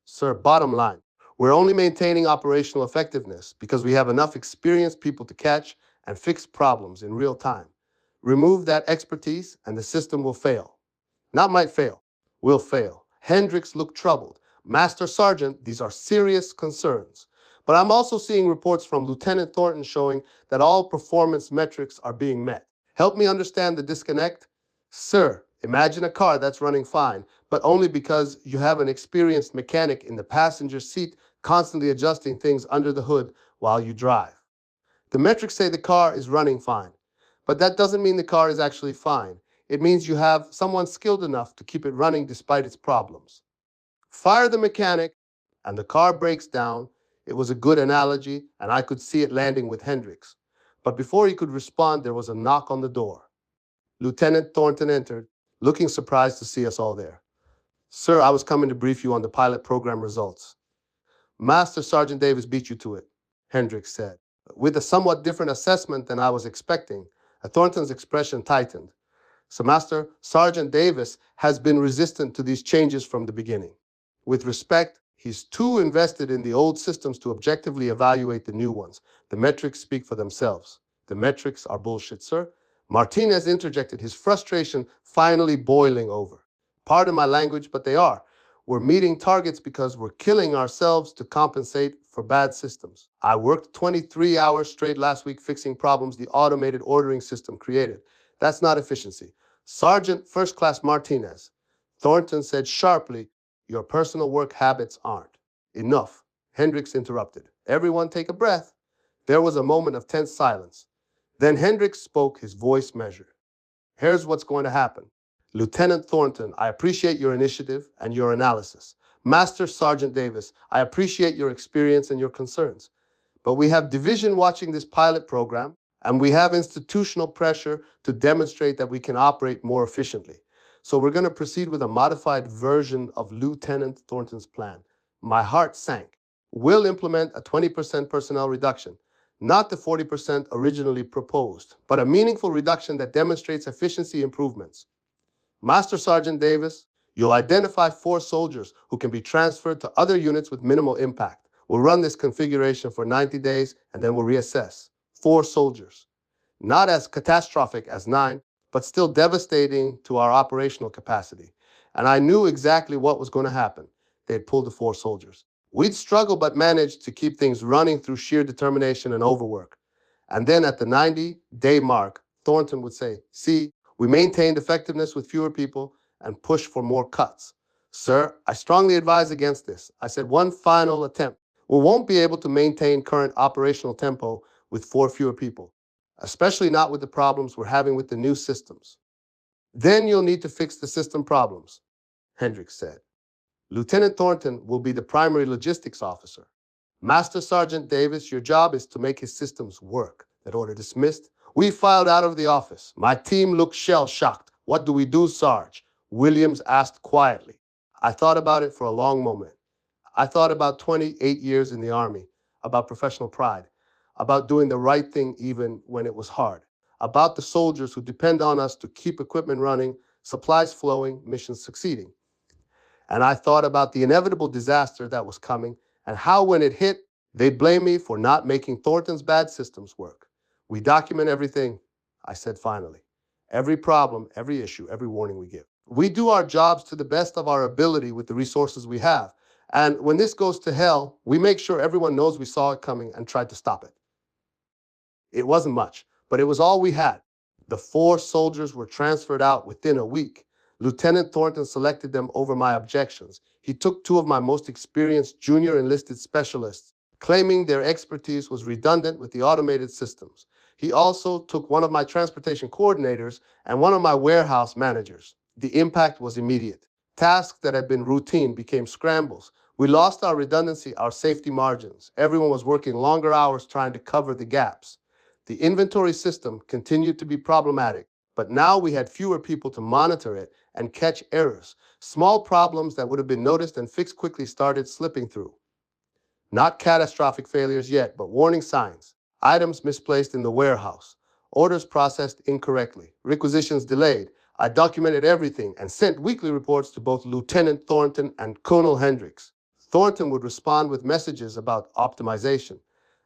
Sir, bottom line, we're only maintaining operational effectiveness because we have enough experienced people to catch and fix problems in real time. Remove that expertise and the system will fail. Not might fail, will fail. Hendricks looked troubled. Master Sergeant, these are serious concerns. But I'm also seeing reports from Lieutenant Thornton showing that all performance metrics are being met. Help me understand the disconnect? Sir, imagine a car that's running fine, but only because you have an experienced mechanic in the passenger seat constantly adjusting things under the hood while you drive. The metrics say the car is running fine, but that doesn't mean the car is actually fine. It means you have someone skilled enough to keep it running despite its problems. Fire the mechanic, and the car breaks down. It was a good analogy, and I could see it landing with Hendricks. But before he could respond, there was a knock on the door. Lieutenant Thornton entered, looking surprised to see us all there. Sir, I was coming to brief you on the pilot program results. Master Sergeant Davis beat you to it, Hendricks said, with a somewhat different assessment than I was expecting. Thornton's expression tightened. So Master Sergeant Davis has been resistant to these changes from the beginning. With respect, he's too invested in the old systems to objectively evaluate the new ones. The metrics speak for themselves. The metrics are bullshit, sir. Martinez interjected, his frustration finally boiling over. Pardon my language, but they are. We're meeting targets because we're killing ourselves to compensate for bad systems. I worked 23 hours straight last week fixing problems the automated ordering system created. That's not efficiency. Sergeant First Class Martinez. Thornton said sharply, your personal work habits aren't. Enough. Hendricks interrupted. Everyone take a breath. There was a moment of tense silence. Then Hendricks spoke, his voice measured. Here's what's going to happen. Lieutenant Thornton, I appreciate your initiative and your analysis. Master Sergeant Davis, I appreciate your experience and your concerns. But we have division watching this pilot program, and we have institutional pressure to demonstrate that we can operate more efficiently. So we're going to proceed with a modified version of Lieutenant Thornton's plan. My heart sank. We'll implement a 20% personnel reduction, not the 40% originally proposed, but a meaningful reduction that demonstrates efficiency improvements. Master Sergeant Davis, you'll identify 4 soldiers who can be transferred to other units with minimal impact. We'll run this configuration for 90 days and then we'll reassess. 4 soldiers. Not as catastrophic as 9, but still devastating to our operational capacity. And I knew exactly what was going to happen. They'd pull the 4 soldiers. We'd struggle but manage to keep things running through sheer determination and overwork. And then at the 90-day mark, Thornton would say, see, we maintained effectiveness with fewer people and pushed for more cuts. Sir, I strongly advise against this. I said one final attempt. We won't be able to maintain current operational tempo with 4 fewer people, especially not with the problems we're having with the new systems. Then you'll need to fix the system problems, Hendricks said. Lieutenant Thornton will be the primary logistics officer. Master Sergeant Davis, your job is to make his systems work. That order dismissed. We filed out of the office. My team looked shell-shocked. What do we do, Sarge? Williams asked quietly. I thought about it for a long moment. I thought about 28 years in the Army, about professional pride, about doing the right thing even when it was hard, about the soldiers who depend on us to keep equipment running, supplies flowing, missions succeeding. And I thought about the inevitable disaster that was coming and how when it hit, They'd blame me for not making Thornton's bad systems work. We document everything, I said finally. Every problem, every issue, every warning we give. We do our jobs to the best of our ability with the resources we have. And when this goes to hell, we make sure everyone knows we saw it coming and tried to stop it. It wasn't much, but it was all we had. The 4 soldiers were transferred out within a week. Lieutenant Thornton selected them over my objections. He took 2 of my most experienced junior enlisted specialists, claiming their expertise was redundant with the automated systems. He also took one of my transportation coordinators and one of my warehouse managers. The impact was immediate. Tasks that had been routine became scrambles. We lost our redundancy, our safety margins. Everyone was working longer hours trying to cover the gaps. The inventory system continued to be problematic, but now we had fewer people to monitor it and catch errors. Small problems that would have been noticed and fixed quickly started slipping through. Not catastrophic failures yet, but warning signs. Items misplaced in the warehouse. Orders processed incorrectly. Requisitions delayed. I documented everything and sent weekly reports to both Lieutenant Thornton and Colonel Hendricks. Thornton would respond with messages about optimization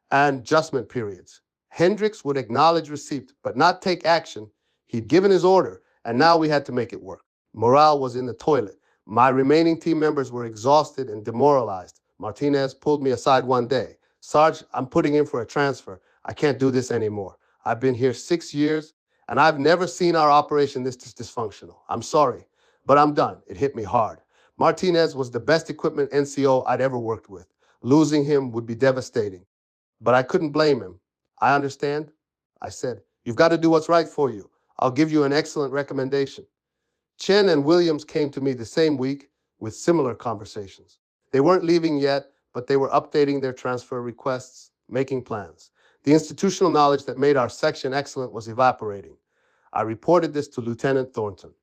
and adjustment periods. Hendricks would acknowledge receipt, but not take action. He'd given his order, and now we had to make it work. Morale was in the toilet. My remaining team members were exhausted and demoralized. Martinez pulled me aside one day. Sarge, I'm putting in for a transfer. I can't do this anymore. I've been here 6 years, and I've never seen our operation this dysfunctional. I'm sorry, but I'm done. It hit me hard. Martinez was the best equipment NCO I'd ever worked with. Losing him would be devastating. But I couldn't blame him. I understand, I said. You've got to do what's right for you. I'll give you an excellent recommendation. Chen and Williams came to me the same week with similar conversations. They weren't leaving yet, but they were updating their transfer requests, making plans. The institutional knowledge that made our section excellent was evaporating. I reported this to Lieutenant Thornton.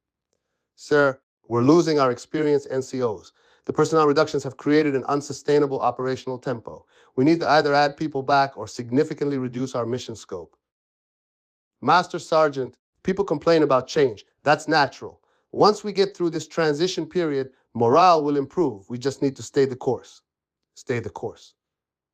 Sir, we're losing our experienced NCOs. The personnel reductions have created an unsustainable operational tempo. We need to either add people back or significantly reduce our mission scope. Master Sergeant, people complain about change. That's natural. Once we get through this transition period, morale will improve. We just need to stay the course. Stay the course.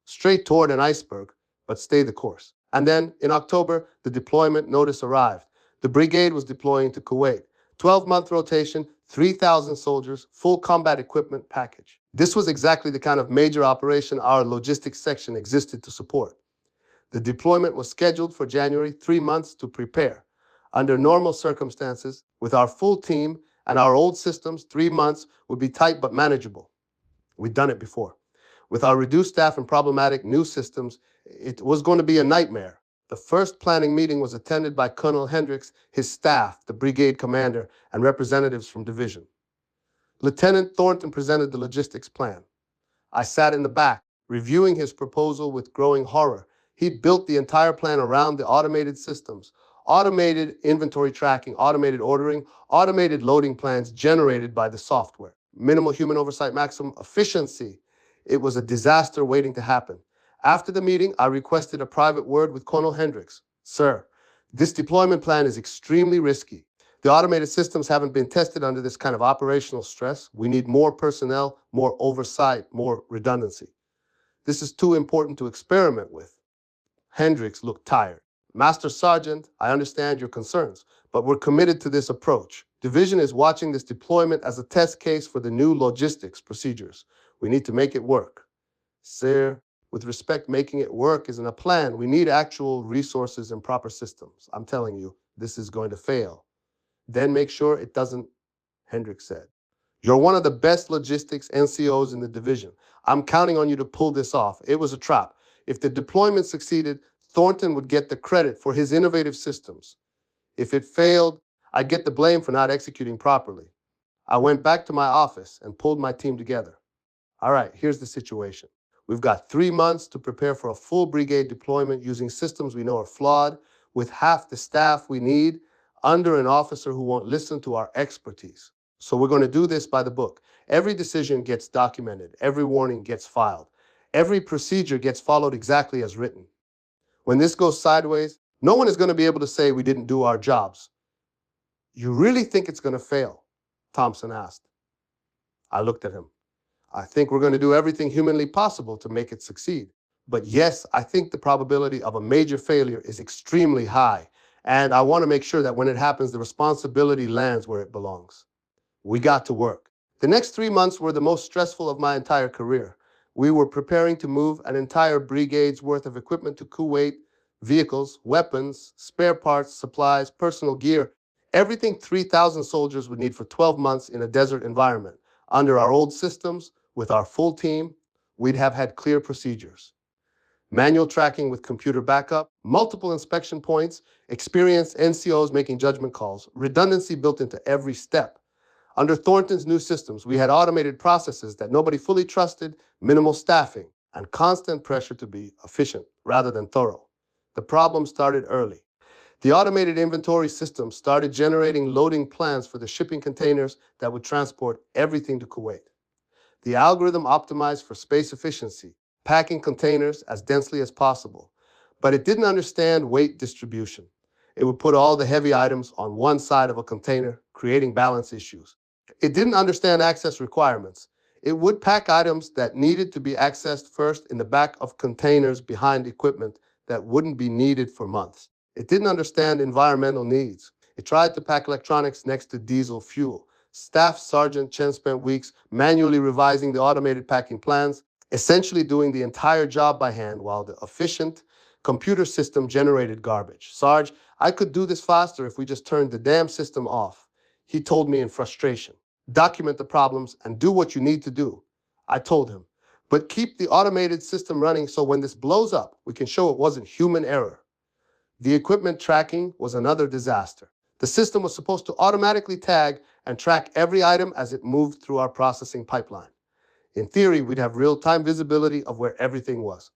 Straight toward an iceberg, but stay the course. And then, in October, the deployment notice arrived. The brigade was deploying to Kuwait. 12-month rotation, 3,000 soldiers, full combat equipment package. This was exactly the kind of major operation our logistics section existed to support. The deployment was scheduled for January, 3 months to prepare. Under normal circumstances, with our full team and our old systems, 3 months would be tight but manageable. We'd done it before. With our reduced staff and problematic new systems, it was going to be a nightmare. The first planning meeting was attended by Colonel Hendricks, his staff, the brigade commander, and representatives from division. Lieutenant Thornton presented the logistics plan. I sat in the back, reviewing his proposal with growing horror. He'd built the entire plan around the automated systems, automated inventory tracking, automated ordering, automated loading plans generated by the software. Minimal human oversight, maximum efficiency. It was a disaster waiting to happen. After the meeting, I requested a private word with Colonel Hendricks. Sir, this deployment plan is extremely risky. The automated systems haven't been tested under this kind of operational stress. We need more personnel, more oversight, more redundancy. This is too important to experiment with. Hendricks looked tired. Master Sergeant, I understand your concerns, but we're committed to this approach. Division is watching this deployment as a test case for the new logistics procedures. We need to make it work. Sir, with respect, making it work isn't a plan. We need actual resources and proper systems. I'm telling you, this is going to fail. Then make sure it doesn't, Hendricks said. You're one of the best logistics NCOs in the division. I'm counting on you to pull this off. It was a trap. If the deployment succeeded, Thornton would get the credit for his innovative systems. If it failed, I'd get the blame for not executing properly. I went back to my office and pulled my team together. All right, here's the situation. We've got 3 months to prepare for a full brigade deployment using systems we know are flawed, with half the staff we need, under an officer who won't listen to our expertise. So we're going to do this by the book. Every decision gets documented. Every warning gets filed. Every procedure gets followed exactly as written. When this goes sideways, no one is going to be able to say we didn't do our jobs. You really think it's going to fail? Thompson asked. I looked at him. I think we're going to do everything humanly possible to make it succeed. But yes, I think the probability of a major failure is extremely high. And I want to make sure that when it happens, the responsibility lands where it belongs. We got to work. The next 3 months were the most stressful of my entire career. We were preparing to move an entire brigade's worth of equipment to Kuwait, vehicles, weapons, spare parts, supplies, personal gear, everything 3,000 soldiers would need for 12 months in a desert environment. Under our old systems, with our full team, we'd have had clear procedures. Manual tracking with computer backup, multiple inspection points, experienced NCOs making judgment calls, redundancy built into every step. Under Thornton's new systems, we had automated processes that nobody fully trusted, minimal staffing, and constant pressure to be efficient rather than thorough. The problem started early. The automated inventory system started generating loading plans for the shipping containers that would transport everything to Kuwait. The algorithm optimized for space efficiency, packing containers as densely as possible, but it didn't understand weight distribution. It would put all the heavy items on one side of a container, creating balance issues. It didn't understand access requirements. It would pack items that needed to be accessed first in the back of containers behind equipment that wouldn't be needed for months. It didn't understand environmental needs. It tried to pack electronics next to diesel fuel. Staff Sergeant Chen spent weeks manually revising the automated packing plans, essentially doing the entire job by hand while the efficient computer system generated garbage. Sarge, I could do this faster if we just turned the damn system off, he told me in frustration. Document the problems and do what you need to do, I told him. But keep the automated system running so when this blows up, we can show it wasn't human error. The equipment tracking was another disaster. The system was supposed to automatically tag and track every item as it moved through our processing pipeline. In theory, we'd have real-time visibility of where everything was.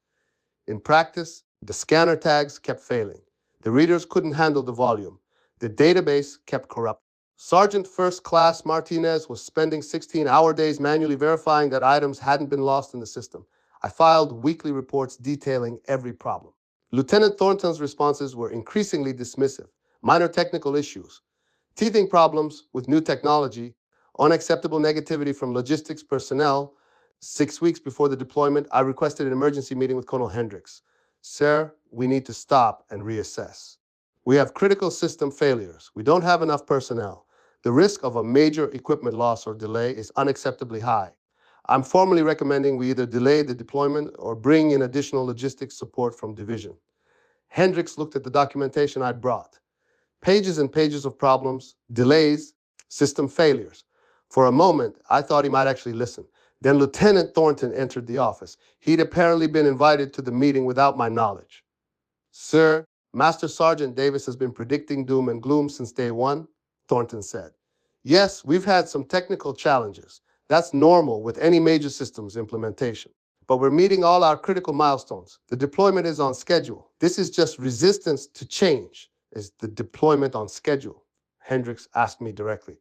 In practice, the scanner tags kept failing. The readers couldn't handle the volume. The database kept corrupt. Sergeant First Class Martinez was spending 16-hour days manually verifying that items hadn't been lost in the system. I filed weekly reports detailing every problem. Lieutenant Thornton's responses were increasingly dismissive. Minor technical issues, teething problems with new technology, unacceptable negativity from logistics personnel. 6 weeks before the deployment, I requested an emergency meeting with Colonel Hendricks. Sir, we need to stop and reassess. We have critical system failures. We don't have enough personnel. The risk of a major equipment loss or delay is unacceptably high. I'm formally recommending we either delay the deployment or bring in additional logistics support from division. Hendricks looked at the documentation I'd brought. Pages and pages of problems, delays, system failures. For a moment, I thought he might actually listen. Then Lieutenant Thornton entered the office. He'd apparently been invited to the meeting without my knowledge. Sir, Master Sergeant Davis has been predicting doom and gloom since day one, Thornton said. Yes, we've had some technical challenges. That's normal with any major systems implementation. But we're meeting all our critical milestones. The deployment is on schedule. This is just resistance to change. Is the deployment on schedule? Hendricks asked me directly.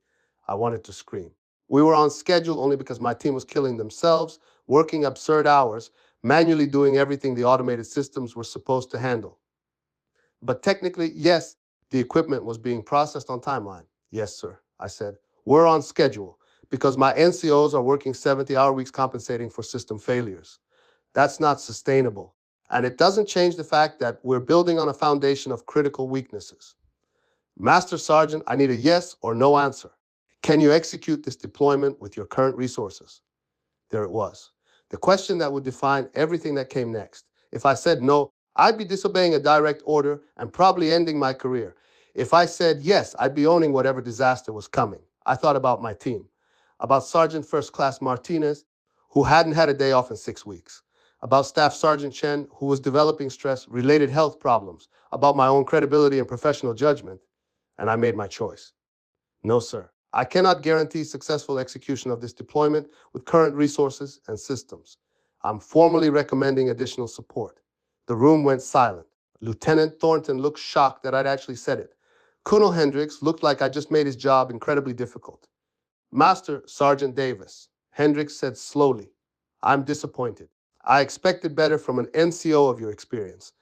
I wanted to scream. We were on schedule only because my team was killing themselves, working absurd hours, manually doing everything the automated systems were supposed to handle. But technically, yes, the equipment was being processed on timeline. Yes, sir, I said. We're on schedule because my NCOs are working 70-hour weeks compensating for system failures. That's not sustainable. And it doesn't change the fact that we're building on a foundation of critical weaknesses. Master Sergeant, I need a yes or no answer. Can you execute this deployment with your current resources? There it was. The question that would define everything that came next. If I said no, I'd be disobeying a direct order and probably ending my career. If I said yes, I'd be owning whatever disaster was coming. I thought about my team, about Sergeant First Class Martinez, who hadn't had a day off in 6 weeks, about Staff Sergeant Chen, who was developing stress-related health problems, about my own credibility and professional judgment, and I made my choice. No, sir. I cannot guarantee successful execution of this deployment with current resources and systems. I'm formally recommending additional support. The room went silent. Lieutenant Thornton looked shocked that I'd actually said it. Colonel Hendricks looked like I just made his job incredibly difficult. Master Sergeant Davis, Hendricks said slowly, I'm disappointed. I expected better from an NCO of your experience.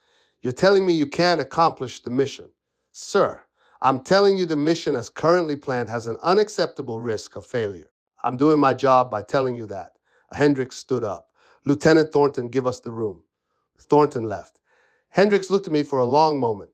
You're telling me you can't accomplish the mission. Sir, I'm telling you the mission as currently planned has an unacceptable risk of failure. I'm doing my job by telling you that. Hendricks stood up. Lieutenant Thornton, give us the room. Thornton left. Hendricks looked at me for a long moment.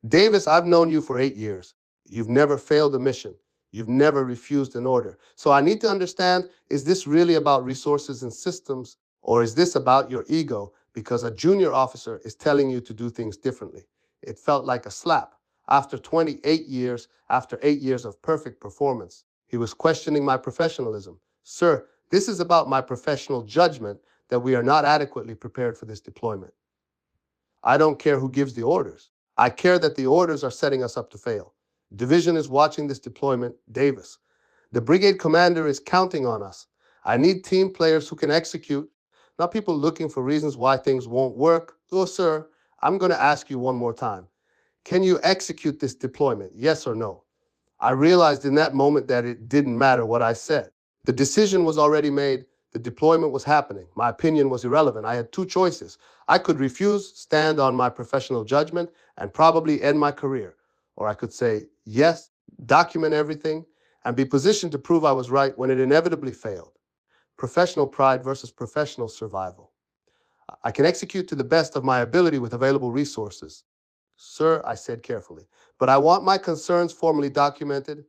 Davis, I've known you for 8 years. You've never failed a mission. You've never refused an order. So I need to understand, is this really about resources and systems, or is this about your ego because a junior officer is telling you to do things differently? It felt like a slap. After 28 years, after 8 years of perfect performance, he was questioning my professionalism. Sir, this is about my professional judgment that we are not adequately prepared for this deployment. I don't care who gives the orders. I care that the orders are setting us up to fail. Division is watching this deployment, Davis. The brigade commander is counting on us. I need team players who can execute, not people looking for reasons why things won't work. Oh, sir, I'm going to ask you one more time. Can you execute this deployment, yes or no? I realized in that moment that it didn't matter what I said. The decision was already made. The deployment was happening. My opinion was irrelevant. I had two choices. I could refuse, stand on my professional judgment, and probably end my career. Or I could say, yes, document everything, and be positioned to prove I was right when it inevitably failed. Professional pride versus professional survival. I can execute to the best of my ability with available resources. Sir, I said carefully, but I want my concerns formally documented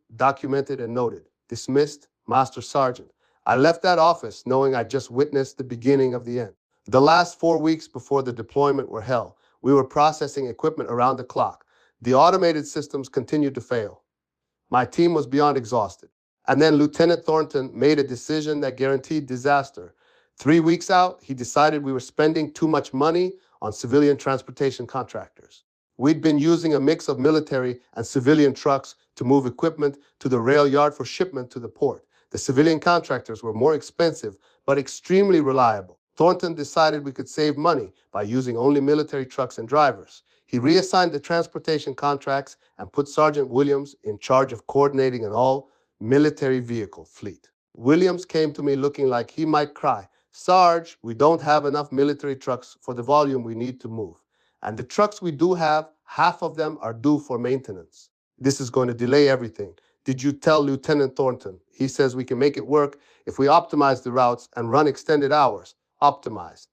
and noted. Dismissed, Master Sergeant. I left that office knowing I just witnessed the beginning of the end. The last 4 weeks before the deployment were hell. We were processing equipment around the clock. The automated systems continued to fail. My team was beyond exhausted. And then Lieutenant Thornton made a decision that guaranteed disaster. 3 weeks out, he decided we were spending too much money on civilian transportation contractors. We'd been using a mix of military and civilian trucks to move equipment to the rail yard for shipment to the port. The civilian contractors were more expensive, but extremely reliable. Thornton decided we could save money by using only military trucks and drivers. He reassigned the transportation contracts and put Sergeant Williams in charge of coordinating an all-military vehicle fleet. Williams came to me looking like he might cry. Sarge, we don't have enough military trucks for the volume we need to move. And the trucks we do have, half of them are due for maintenance. This is going to delay everything. Did you tell Lieutenant Thornton? He says we can make it work if we optimize the routes and run extended hours. Optimize.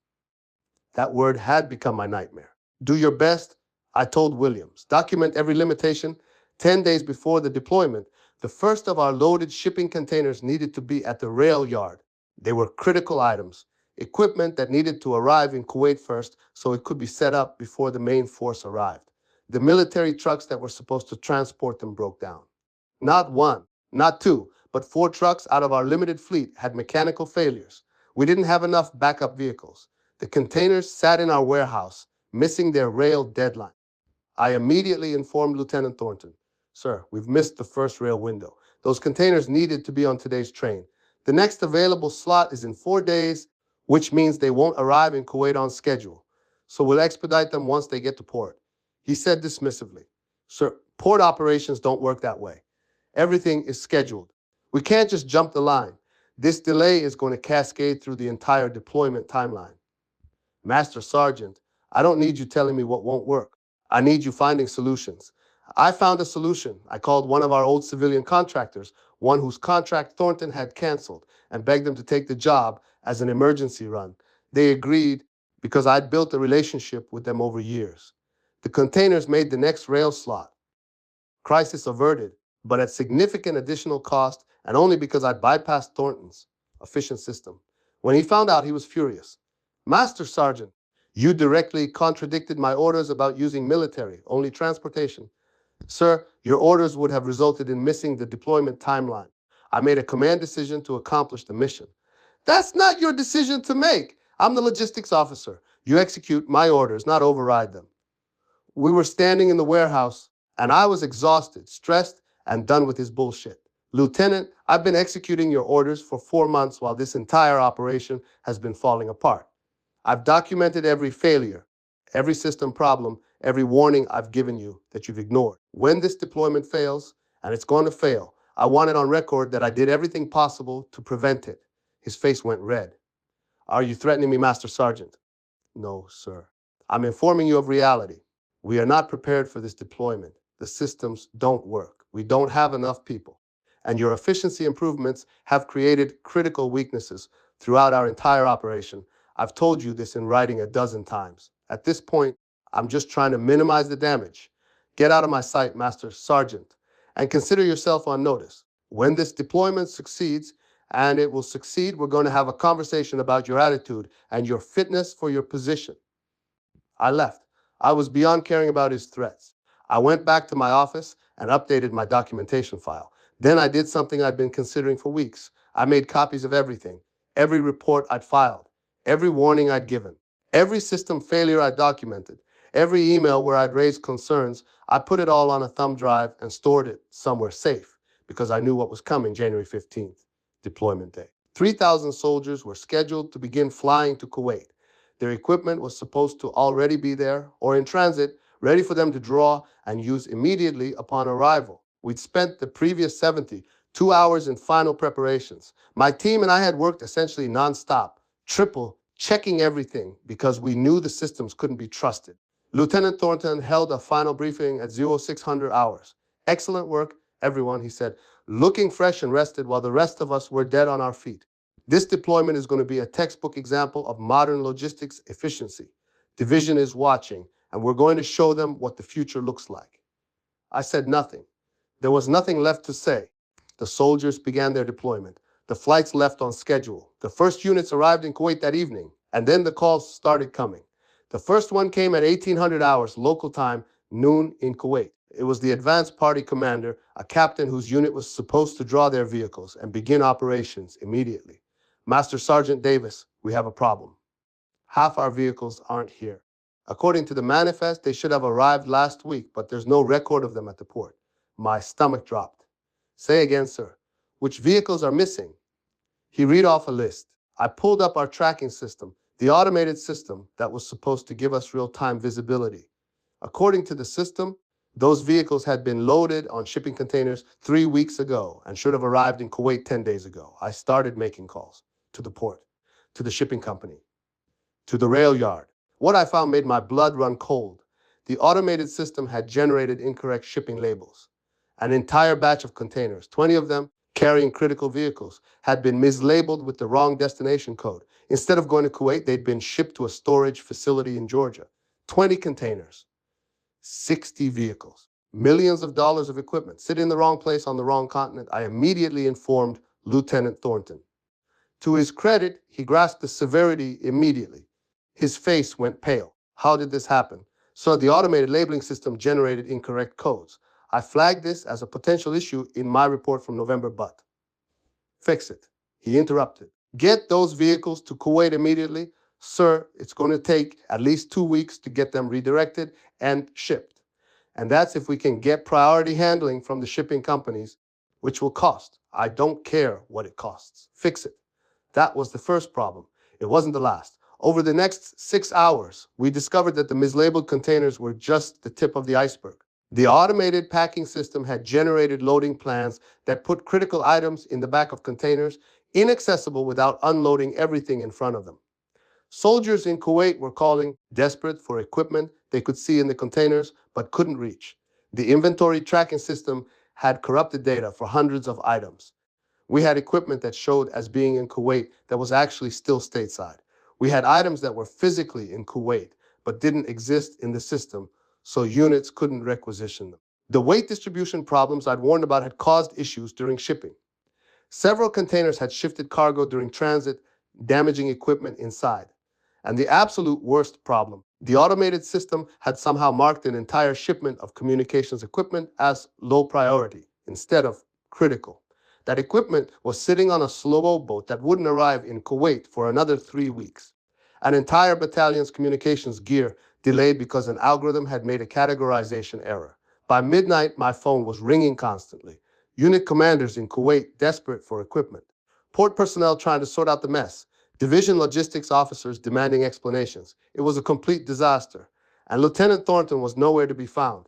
That word had become my nightmare. Do your best, I told Williams. Document every limitation. 10 days before the deployment, the first of our loaded shipping containers needed to be at the rail yard. They were critical items, equipment that needed to arrive in Kuwait first so it could be set up before the main force arrived. The military trucks that were supposed to transport them broke down. Not one, not two, but 4 trucks out of our limited fleet had mechanical failures. We didn't have enough backup vehicles. The containers sat in our warehouse, missing their rail deadline. I immediately informed Lieutenant Thornton. Sir, we've missed the first rail window. Those containers needed to be on today's train. The next available slot is in 4 days, which means they won't arrive in Kuwait on schedule. So we'll expedite them once they get to port. He said dismissively, Sir, port operations don't work that way. Everything is scheduled. We can't just jump the line. This delay is going to cascade through the entire deployment timeline. Master Sergeant, I don't need you telling me what won't work. I need you finding solutions. I found a solution. I called one of our old civilian contractors, one whose contract Thornton had canceled, and begged them to take the job as an emergency run. They agreed because I'd built a relationship with them over years. The containers made the next rail slot. Crisis averted, but at significant additional cost, and only because I'd bypassed Thornton's efficient system. When he found out, he was furious. Master Sergeant, you directly contradicted my orders about using military, only transportation. Sir, your orders would have resulted in missing the deployment timeline. I made a command decision to accomplish the mission. That's not your decision to make. I'm the logistics officer. You execute my orders, not override them. We were standing in the warehouse, and I was exhausted, stressed, and done with his bullshit. Lieutenant, I've been executing your orders for 4 months while this entire operation has been falling apart. I've documented every failure, every system problem, every warning I've given you that you've ignored. When this deployment fails, and it's going to fail, I want it on record that I did everything possible to prevent it. His face went red. Are you threatening me, Master Sergeant? No, sir. I'm informing you of reality. We are not prepared for this deployment. The systems don't work. We don't have enough people. And your efficiency improvements have created critical weaknesses throughout our entire operation. I've told you this in writing a dozen times. At this point, I'm just trying to minimize the damage. Get out of my sight, Master Sergeant, and consider yourself on notice. When this deployment succeeds, and it will succeed, we're going to have a conversation about your attitude and your fitness for your position. I left. I was beyond caring about his threats. I went back to my office and updated my documentation file. Then I did something I'd been considering for weeks. I made copies of everything, every report I'd filed, every warning I'd given, every system failure I'd documented, every email where I'd raised concerns. I put it all on a thumb drive and stored it somewhere safe because I knew what was coming January 15th, deployment day. 3,000 soldiers were scheduled to begin flying to Kuwait. Their equipment was supposed to already be there or in transit, ready for them to draw and use immediately upon arrival. We'd spent the previous 72 hours in final preparations. My team and I had worked essentially nonstop, triple checking everything because we knew the systems couldn't be trusted. Lieutenant Thornton held a final briefing at 0600 hours. Excellent work, everyone, he said, looking fresh and rested while the rest of us were dead on our feet. This deployment is going to be a textbook example of modern logistics efficiency. Division is watching, and we're going to show them what the future looks like. I said nothing. There was nothing left to say. The soldiers began their deployment. The flights left on schedule. The first units arrived in Kuwait that evening, and then the calls started coming. The first one came at 1800 hours local time, noon in Kuwait. It was the advance party commander, a captain whose unit was supposed to draw their vehicles and begin operations immediately. Master Sergeant Davis, we have a problem. Half our vehicles aren't here. According to the manifest, they should have arrived last week, but there's no record of them at the port. My stomach dropped. Say again, sir. Which vehicles are missing? He read off a list. I pulled up our tracking system, the automated system that was supposed to give us real-time visibility. According to the system, those vehicles had been loaded on shipping containers 3 weeks ago and should have arrived in Kuwait 10 days ago. I started making calls to the port, to the shipping company, to the rail yard. What I found made my blood run cold. The automated system had generated incorrect shipping labels. An entire batch of containers, 20 of them carrying critical vehicles, had been mislabeled with the wrong destination code. Instead of going to Kuwait, they'd been shipped to a storage facility in Georgia. 20 containers, 60 vehicles, millions of dollars of equipment, sit in the wrong place on the wrong continent. I immediately informed Lieutenant Thornton. To his credit, he grasped the severity immediately. His face went pale. How did this happen? So the automated labeling system generated incorrect codes. I flagged this as a potential issue in my report from November, but fix it. He interrupted. Get those vehicles to Kuwait immediately. Sir, it's going to take at least 2 weeks to get them redirected and shipped. And that's if we can get priority handling from the shipping companies, which will cost. I don't care what it costs. Fix it. That was the first problem. It wasn't the last. Over the next 6 hours, we discovered that the mislabeled containers were just the tip of the iceberg. The automated packing system had generated loading plans that put critical items in the back of containers, inaccessible without unloading everything in front of them. Soldiers in Kuwait were calling, desperate for equipment they could see in the containers but couldn't reach. The inventory tracking system had corrupted data for hundreds of items. We had equipment that showed as being in Kuwait that was actually still stateside. We had items that were physically in Kuwait but didn't exist in the system, so units couldn't requisition them. The weight distribution problems I'd warned about had caused issues during shipping. Several containers had shifted cargo during transit, damaging equipment inside. And the absolute worst problem, the automated system had somehow marked an entire shipment of communications equipment as low priority instead of critical. That equipment was sitting on a slow boat that wouldn't arrive in Kuwait for another 3 weeks. An entire battalion's communications gear delayed because an algorithm had made a categorization error. By midnight, my phone was ringing constantly. Unit commanders in Kuwait desperate for equipment. Port personnel trying to sort out the mess. Division logistics officers demanding explanations. It was a complete disaster. And Lieutenant Thornton was nowhere to be found.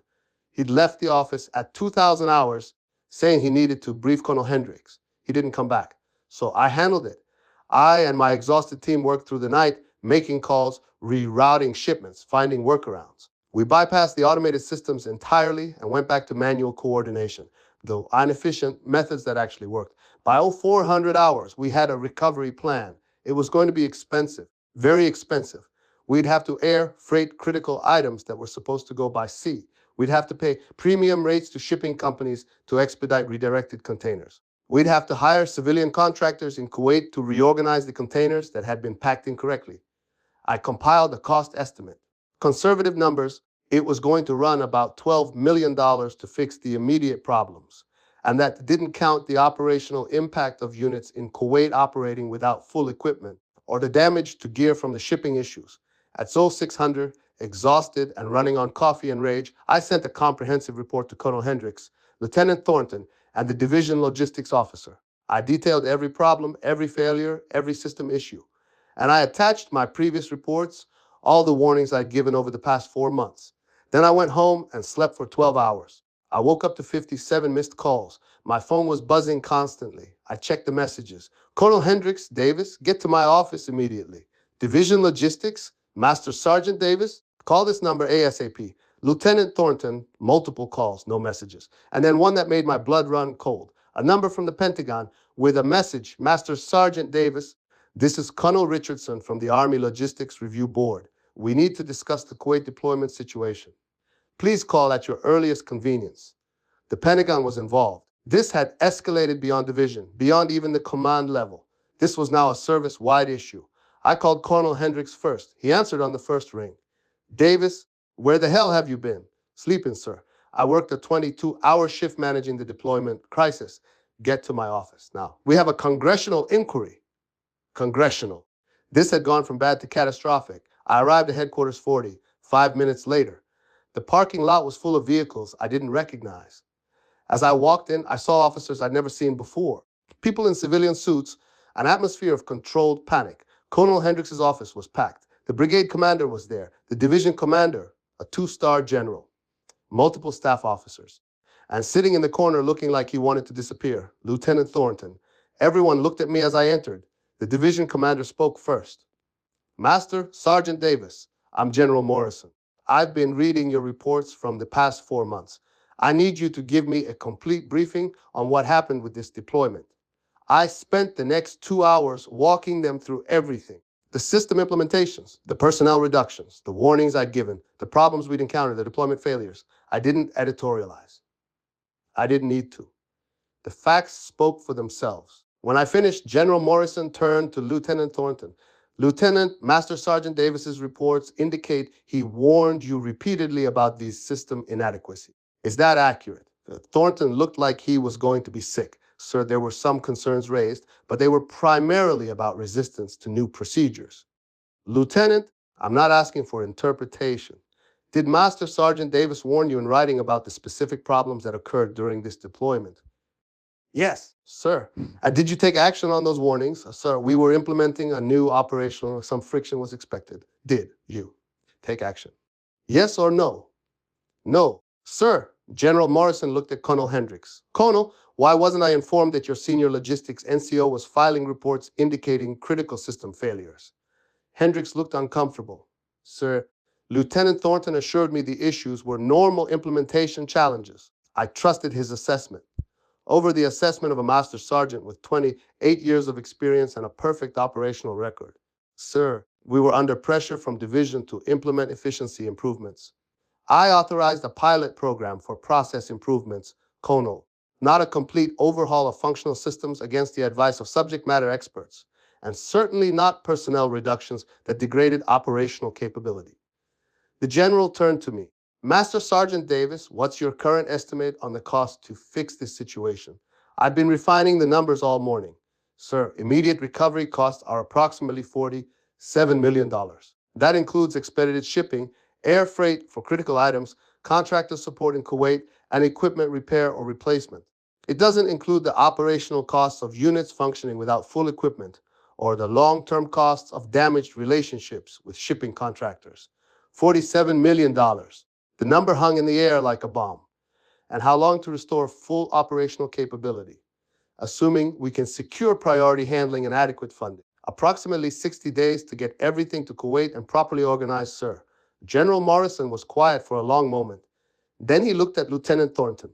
He'd left the office at 2,000 hours saying he needed to brief Colonel Hendricks. He didn't come back. So I handled it. I and my exhausted team worked through the night, making calls, rerouting shipments, finding workarounds. We bypassed the automated systems entirely and went back to manual coordination, though inefficient methods that actually worked. By 0400 hours, we had a recovery plan. It was going to be expensive, very expensive. We'd have to air freight critical items that were supposed to go by sea. We'd have to pay premium rates to shipping companies to expedite redirected containers. We'd have to hire civilian contractors in Kuwait to reorganize the containers that had been packed incorrectly. I compiled a cost estimate. Conservative numbers, it was going to run about $12 million to fix the immediate problems. And that didn't count the operational impact of units in Kuwait operating without full equipment, or the damage to gear from the shipping issues. At Sol 600, exhausted and running on coffee and rage, I sent a comprehensive report to Colonel Hendricks, Lieutenant Thornton, and the division logistics officer. I detailed every problem, every failure, every system issue. And I attached my previous reports, all the warnings I'd given over the past 4 months. Then I went home and slept for 12 hours. I woke up to 57 missed calls. My phone was buzzing constantly. I checked the messages. Colonel Hendricks, Davis, get to my office immediately. Division Logistics, Master Sergeant Davis, call this number ASAP. Lieutenant Thornton, multiple calls, no messages. And then one that made my blood run cold. A number from the Pentagon with a message, Master Sergeant Davis, this is Colonel Richardson from the Army Logistics Review Board. We need to discuss the Kuwait deployment situation. Please call at your earliest convenience. The Pentagon was involved. This had escalated beyond division, beyond even the command level. This was now a service-wide issue. I called Colonel Hendricks first. He answered on the first ring. Davis, where the hell have you been? Sleeping, sir. I worked a 22-hour shift managing the deployment crisis. Get to my office. Now, we have a congressional inquiry. Congressional. This had gone from bad to catastrophic. I arrived at headquarters 5 minutes later. The parking lot was full of vehicles I didn't recognize. As I walked in, I saw officers I'd never seen before. People in civilian suits, an atmosphere of controlled panic. Colonel Hendricks' office was packed. The brigade commander was there. The division commander, a 2-star general. Multiple staff officers. And sitting in the corner looking like he wanted to disappear, Lieutenant Thornton. Everyone looked at me as I entered. The division commander spoke first. Master Sergeant Davis, I'm General Morrison. I've been reading your reports from the past 4 months. I need you to give me a complete briefing on what happened with this deployment. I spent the next 2 hours walking them through everything. The system implementations, the personnel reductions, the warnings I'd given, the problems we'd encountered, the deployment failures. I didn't editorialize. I didn't need to. The facts spoke for themselves. When I finished, General Morrison turned to Lieutenant Thornton. Lieutenant, Master Sergeant Davis's reports indicate he warned you repeatedly about these system inadequacies. Is that accurate? Thornton looked like he was going to be sick. Sir, there were some concerns raised, but they were primarily about resistance to new procedures. Lieutenant, I'm not asking for interpretation. Did Master Sergeant Davis warn you in writing about the specific problems that occurred during this deployment? Yes, sir. And did you take action on those warnings? Sir, we were implementing a new operational, some friction was expected. Did you take action? Yes or no? No. Sir, General Morrison looked at Colonel Hendricks. Colonel, why wasn't I informed that your senior logistics NCO was filing reports indicating critical system failures? Hendricks looked uncomfortable. Sir, Lieutenant Thornton assured me the issues were normal implementation challenges. I trusted his assessment. Over the assessment of a master sergeant with 28 years of experience and a perfect operational record. Sir, we were under pressure from division to implement efficiency improvements. I authorized a pilot program for process improvements, CONO, not a complete overhaul of functional systems against the advice of subject matter experts, and certainly not personnel reductions that degraded operational capability. The general turned to me. Master Sergeant Davis, what's your current estimate on the cost to fix this situation? I've been refining the numbers all morning. Sir, immediate recovery costs are approximately $47 million. That includes expedited shipping, air freight for critical items, contractor support in Kuwait, and equipment repair or replacement. It doesn't include the operational costs of units functioning without full equipment or the long-term costs of damaged relationships with shipping contractors. $47 million. The number hung in the air like a bomb. And how long to restore full operational capability? Assuming we can secure priority handling and adequate funding. Approximately 60 days to get everything to Kuwait and properly organized, sir. General Morrison was quiet for a long moment. Then he looked at Lieutenant Thornton.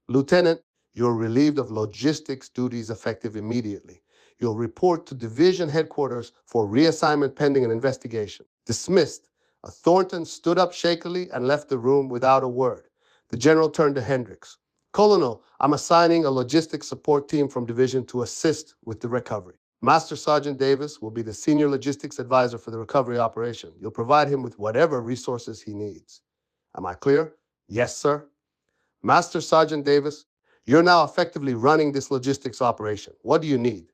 Lieutenant, you're relieved of logistics duties effective immediately. You'll report to division headquarters for reassignment pending an investigation. Dismissed. Thornton stood up shakily and left the room without a word. The general turned to Hendricks. Colonel, I'm assigning a logistics support team from division to assist with the recovery. Master Sergeant Davis will be the senior logistics advisor for the recovery operation. You'll provide him with whatever resources he needs. Am I clear? Yes, sir. Master Sergeant Davis, you're now effectively running this logistics operation. What do you need?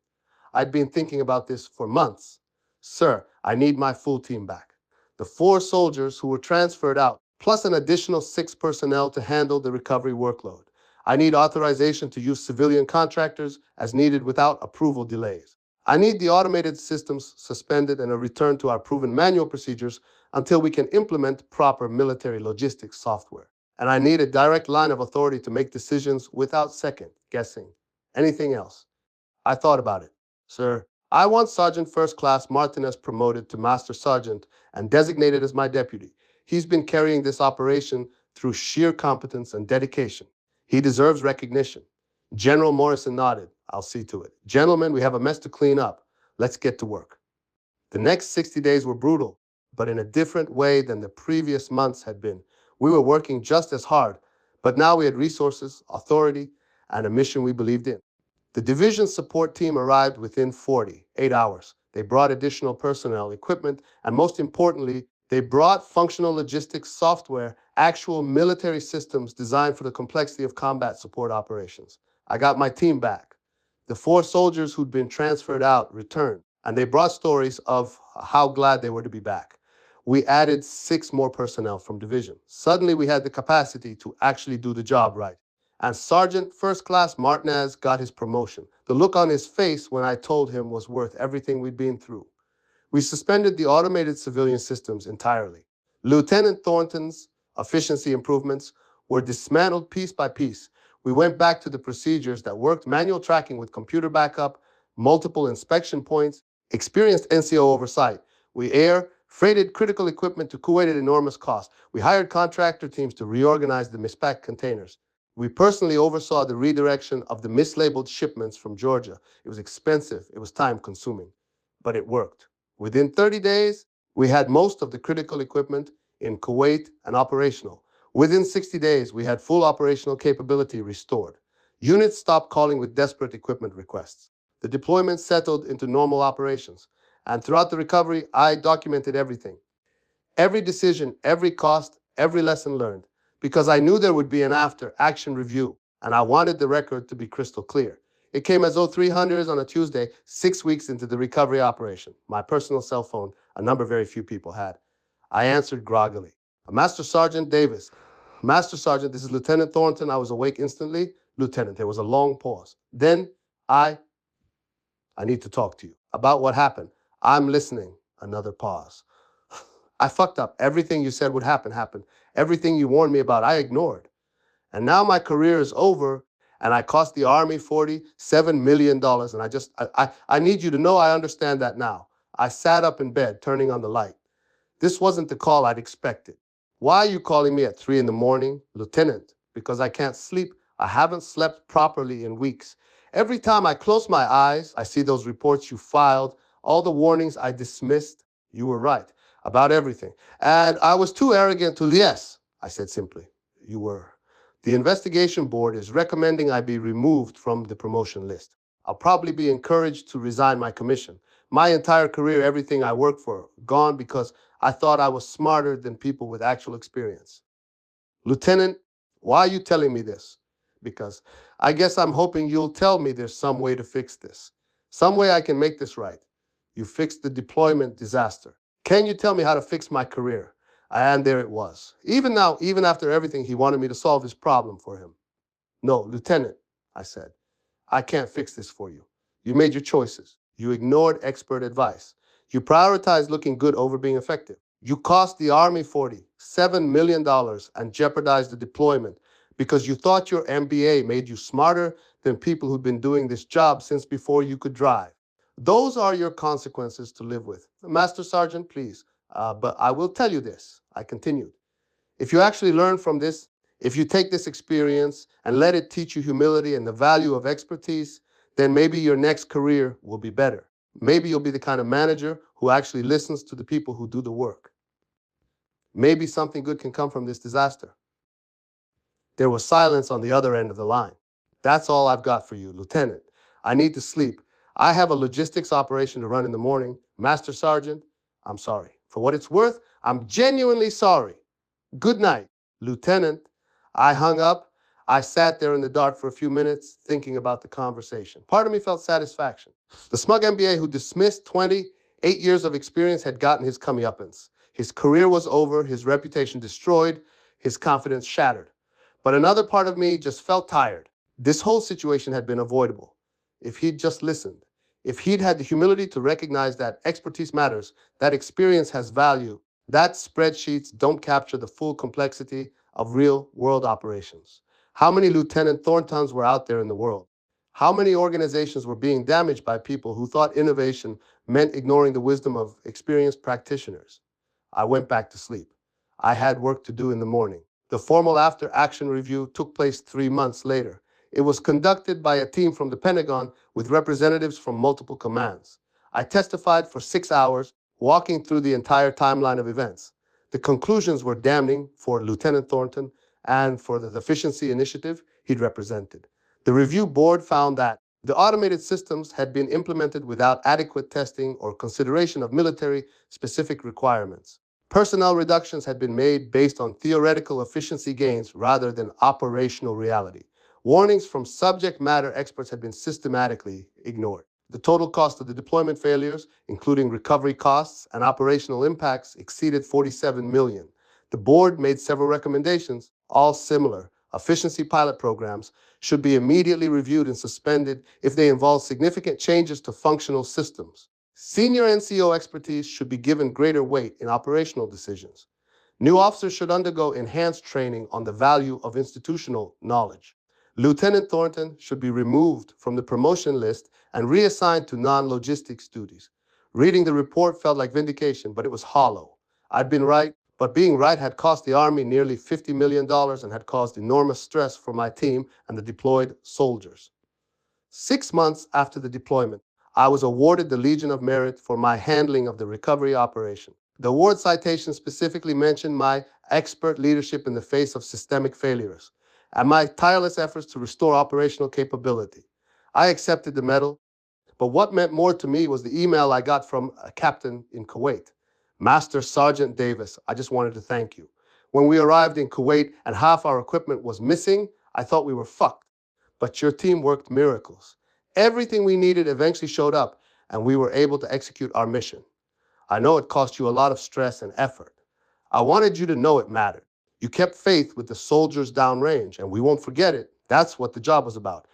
I'd been thinking about this for months. Sir, I need my full team back. The 4 soldiers who were transferred out, plus an additional 6 personnel to handle the recovery workload. I need authorization to use civilian contractors as needed without approval delays. I need the automated systems suspended and a return to our proven manual procedures until we can implement proper military logistics software. And I need a direct line of authority to make decisions without second guessing. Anything else? I thought about it. Sir, I want Sergeant First Class Martinez promoted to Master Sergeant and designated as my deputy. He's been carrying this operation through sheer competence and dedication. He deserves recognition. General Morrison nodded. I'll see to it. Gentlemen, we have a mess to clean up. Let's get to work. The next 60 days were brutal, but in a different way than the previous months had been. We were working just as hard, but now we had resources, authority, and a mission we believed in. The division support team arrived within 48 hours. They brought additional personnel, equipment, and most importantly, they brought functional logistics software, actual military systems designed for the complexity of combat support operations. I got my team back. The 4 soldiers who'd been transferred out returned, and they brought stories of how glad they were to be back. We added 6 more personnel from division. Suddenly, we had the capacity to actually do the job right. And Sergeant First Class Martinez got his promotion. The look on his face when I told him was worth everything we'd been through. We suspended the automated civilian systems entirely. Lieutenant Thornton's efficiency improvements were dismantled piece by piece. We went back to the procedures that worked: manual tracking with computer backup, multiple inspection points, experienced NCO oversight. We freighted critical equipment to Kuwait at enormous cost. We hired contractor teams to reorganize the mispacked containers. We personally oversaw the redirection of the mislabeled shipments from Georgia. It was expensive, it was time-consuming, but it worked. Within 30 days, we had most of the critical equipment in Kuwait and operational. Within 60 days, we had full operational capability restored. Units stopped calling with desperate equipment requests. The deployment settled into normal operations. And throughout the recovery, I documented everything. Every decision, every cost, every lesson learned, because I knew there would be an after-action review, and I wanted the record to be crystal clear. It came as 0300 on a Tuesday, 6 weeks into the recovery operation. My personal cell phone, a number very few people had. I answered groggily. Master Sergeant Davis. Master Sergeant, this is Lieutenant Thornton. I was awake instantly. Lieutenant, there was a long pause. Then I need to talk to you about what happened. I'm listening. Another pause. I fucked up. Everything you said would happen happened. Everything you warned me about, I ignored. And now my career is over, and I cost the Army $47 million. And I need you to know I understand that now. I sat up in bed, turning on the light. This wasn't the call I'd expected. Why are you calling me at 3 in the morning? Lieutenant, because I can't sleep. I haven't slept properly in weeks. Every time I close my eyes, I see those reports you filed, all the warnings I dismissed. You were right about everything. And I was too arrogant to, yes, I said simply. You were. The investigation board is recommending I be removed from the promotion list. I'll probably be encouraged to resign my commission. My entire career, everything I worked for, gone because I thought I was smarter than people with actual experience. Lieutenant, why are you telling me this? Because I guess I'm hoping you'll tell me there's some way to fix this. Some way I can make this right. You fixed the deployment disaster. Can you tell me how to fix my career? And there it was. Even now, even after everything, he wanted me to solve his problem for him. No, Lieutenant, I said, I can't fix this for you. You made your choices. You ignored expert advice. You prioritized looking good over being effective. You cost the Army $47 million and jeopardized the deployment because you thought your MBA made you smarter than people who'd been doing this job since before you could drive. Those are your consequences to live with. Master Sergeant, please. But I will tell you this, I continued. If you actually learn from this, if you take this experience and let it teach you humility and the value of expertise, then maybe your next career will be better. Maybe you'll be the kind of manager who actually listens to the people who do the work. Maybe something good can come from this disaster. There was silence on the other end of the line. That's all I've got for you, Lieutenant. I need to sleep. I have a logistics operation to run in the morning. Master Sergeant, I'm sorry. For what it's worth, I'm genuinely sorry. Good night, Lieutenant. I hung up. I sat there in the dark for a few minutes thinking about the conversation. Part of me felt satisfaction. The smug MBA who dismissed 28 years of experience had gotten his comeuppance. His career was over, his reputation destroyed, his confidence shattered. But another part of me just felt tired. This whole situation had been avoidable if he'd just listened. If he'd had the humility to recognize that expertise matters, that experience has value, that spreadsheets don't capture the full complexity of real-world operations. How many Lieutenant Thorntons were out there in the world? How many organizations were being damaged by people who thought innovation meant ignoring the wisdom of experienced practitioners? I went back to sleep. I had work to do in the morning. The formal after-action review took place 3 months later. It was conducted by a team from the Pentagon with representatives from multiple commands. I testified for 6 hours, walking through the entire timeline of events. The conclusions were damning for Lieutenant Thornton and for the efficiency initiative he'd represented. The review board found that the automated systems had been implemented without adequate testing or consideration of military-specific requirements. Personnel reductions had been made based on theoretical efficiency gains rather than operational reality. Warnings from subject matter experts had been systematically ignored. The total cost of the deployment failures, including recovery costs and operational impacts, exceeded $47 million. The board made several recommendations, all similar. Efficiency pilot programs should be immediately reviewed and suspended if they involve significant changes to functional systems. Senior NCO expertise should be given greater weight in operational decisions. New officers should undergo enhanced training on the value of institutional knowledge. Lieutenant Thornton should be removed from the promotion list and reassigned to non-logistics duties. Reading the report felt like vindication, but it was hollow. I'd been right, but being right had cost the Army nearly $50 million and had caused enormous stress for my team and the deployed soldiers. 6 months after the deployment, I was awarded the Legion of Merit for my handling of the recovery operation. The award citation specifically mentioned my expert leadership in the face of systemic failures and my tireless efforts to restore operational capability. I accepted the medal, but what meant more to me was the email I got from a captain in Kuwait. Master Sergeant Davis, I just wanted to thank you. When we arrived in Kuwait and half our equipment was missing, I thought we were fucked. But your team worked miracles. Everything we needed eventually showed up, and we were able to execute our mission. I know it cost you a lot of stress and effort. I wanted you to know it mattered. You kept faith with the soldiers downrange, and we won't forget it. That's what the job was about.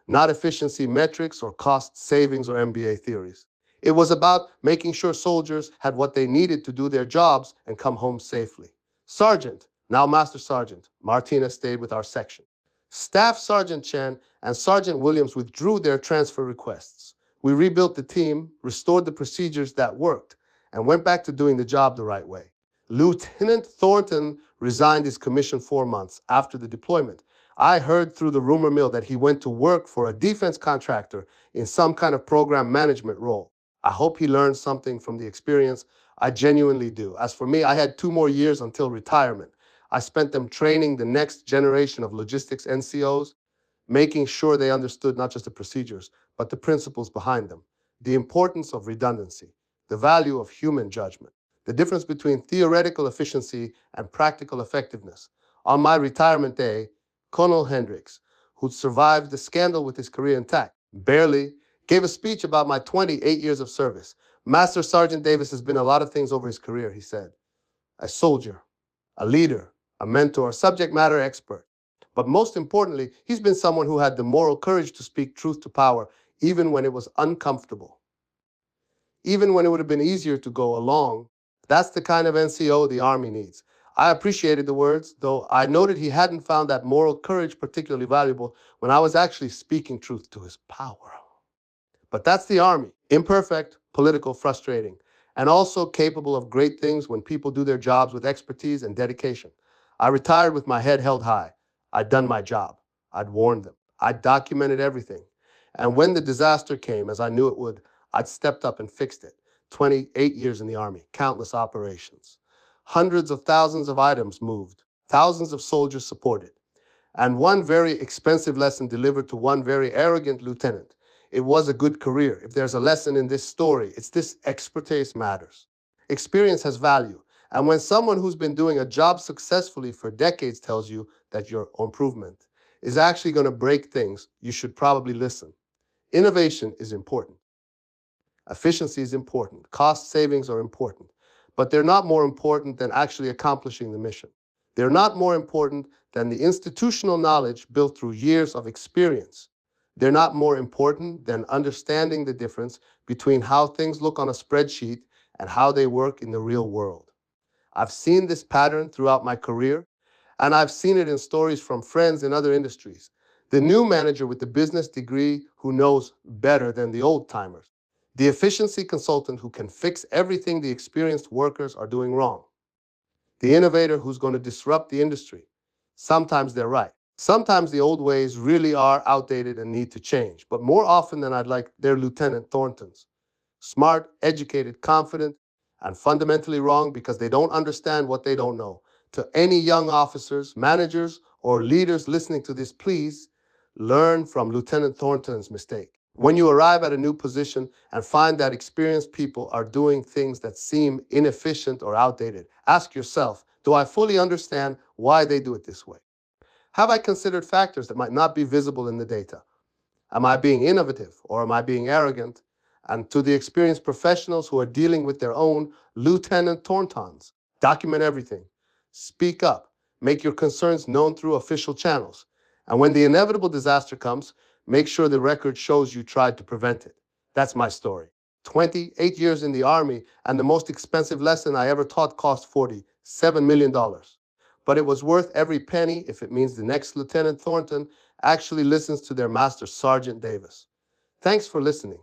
Not efficiency metrics or cost savings or MBA theories. It was about making sure soldiers had what they needed to do their jobs and come home safely. Sergeant, now Master Sergeant, Martinez stayed with our section. Staff Sergeant Chen and Sergeant Williams withdrew their transfer requests. We rebuilt the team, restored the procedures that worked, and went back to doing the job the right way. Lieutenant Thornton resigned his commission 4 months after the deployment. I heard through the rumor mill that he went to work for a defense contractor in some kind of program management role. I hope he learned something from the experience. I genuinely do. As for me, I had 2 more years until retirement. I spent them training the next generation of logistics NCOs, making sure they understood not just the procedures, but the principles behind them, the importance of redundancy, the value of human judgment, the difference between theoretical efficiency and practical effectiveness. On my retirement day, Colonel Hendricks, who'd survived the scandal with his career intact, barely, gave a speech about my 28 years of service. Master Sergeant Davis has been a lot of things over his career, he said. A soldier, a leader, a mentor, a subject matter expert. But most importantly, he's been someone who had the moral courage to speak truth to power, even when it was uncomfortable. Even when it would have been easier to go along. That's the kind of NCO the Army needs. I appreciated the words, though I noted he hadn't found that moral courage particularly valuable when I was actually speaking truth to his power. But that's the Army. Imperfect, political, frustrating, and also capable of great things when people do their jobs with expertise and dedication. I retired with my head held high. I'd done my job. I'd warned them. I'd documented everything. And when the disaster came, as I knew it would, I'd stepped up and fixed it. 28 years in the Army, countless operations. Hundreds of thousands of items moved, thousands of soldiers supported, and one very expensive lesson delivered to one very arrogant lieutenant. It was a good career. If there's a lesson in this story, it's this: expertise matters. Experience has value. And when someone who's been doing a job successfully for decades tells you that your improvement is actually going to break things, you should probably listen. Innovation is important. Efficiency is important. Cost savings are important. But they're not more important than actually accomplishing the mission. They're not more important than the institutional knowledge built through years of experience. They're not more important than understanding the difference between how things look on a spreadsheet and how they work in the real world. I've seen this pattern throughout my career, and I've seen it in stories from friends in other industries. The new manager with the business degree who knows better than the old timers. The efficiency consultant who can fix everything the experienced workers are doing wrong. The innovator who's going to disrupt the industry. Sometimes they're right. Sometimes the old ways really are outdated and need to change. But more often than I'd like, they're Lieutenant Thorntons. Smart, educated, confident, and fundamentally wrong because they don't understand what they don't know. To any young officers, managers, or leaders listening to this, please learn from Lieutenant Thornton's mistake. When you arrive at a new position and find that experienced people are doing things that seem inefficient or outdated, ask yourself, do I fully understand why they do it this way? Have I considered factors that might not be visible in the data? Am I being innovative or am I being arrogant? And to the experienced professionals who are dealing with their own Lieutenant Thorntons, document everything. Speak up. Make your concerns known through official channels. And when the inevitable disaster comes, make sure the record shows you tried to prevent it. That's my story. 28 years in the Army, and the most expensive lesson I ever taught cost $47 million. But it was worth every penny if it means the next Lieutenant Thornton actually listens to their master, Sergeant Davis. Thanks for listening.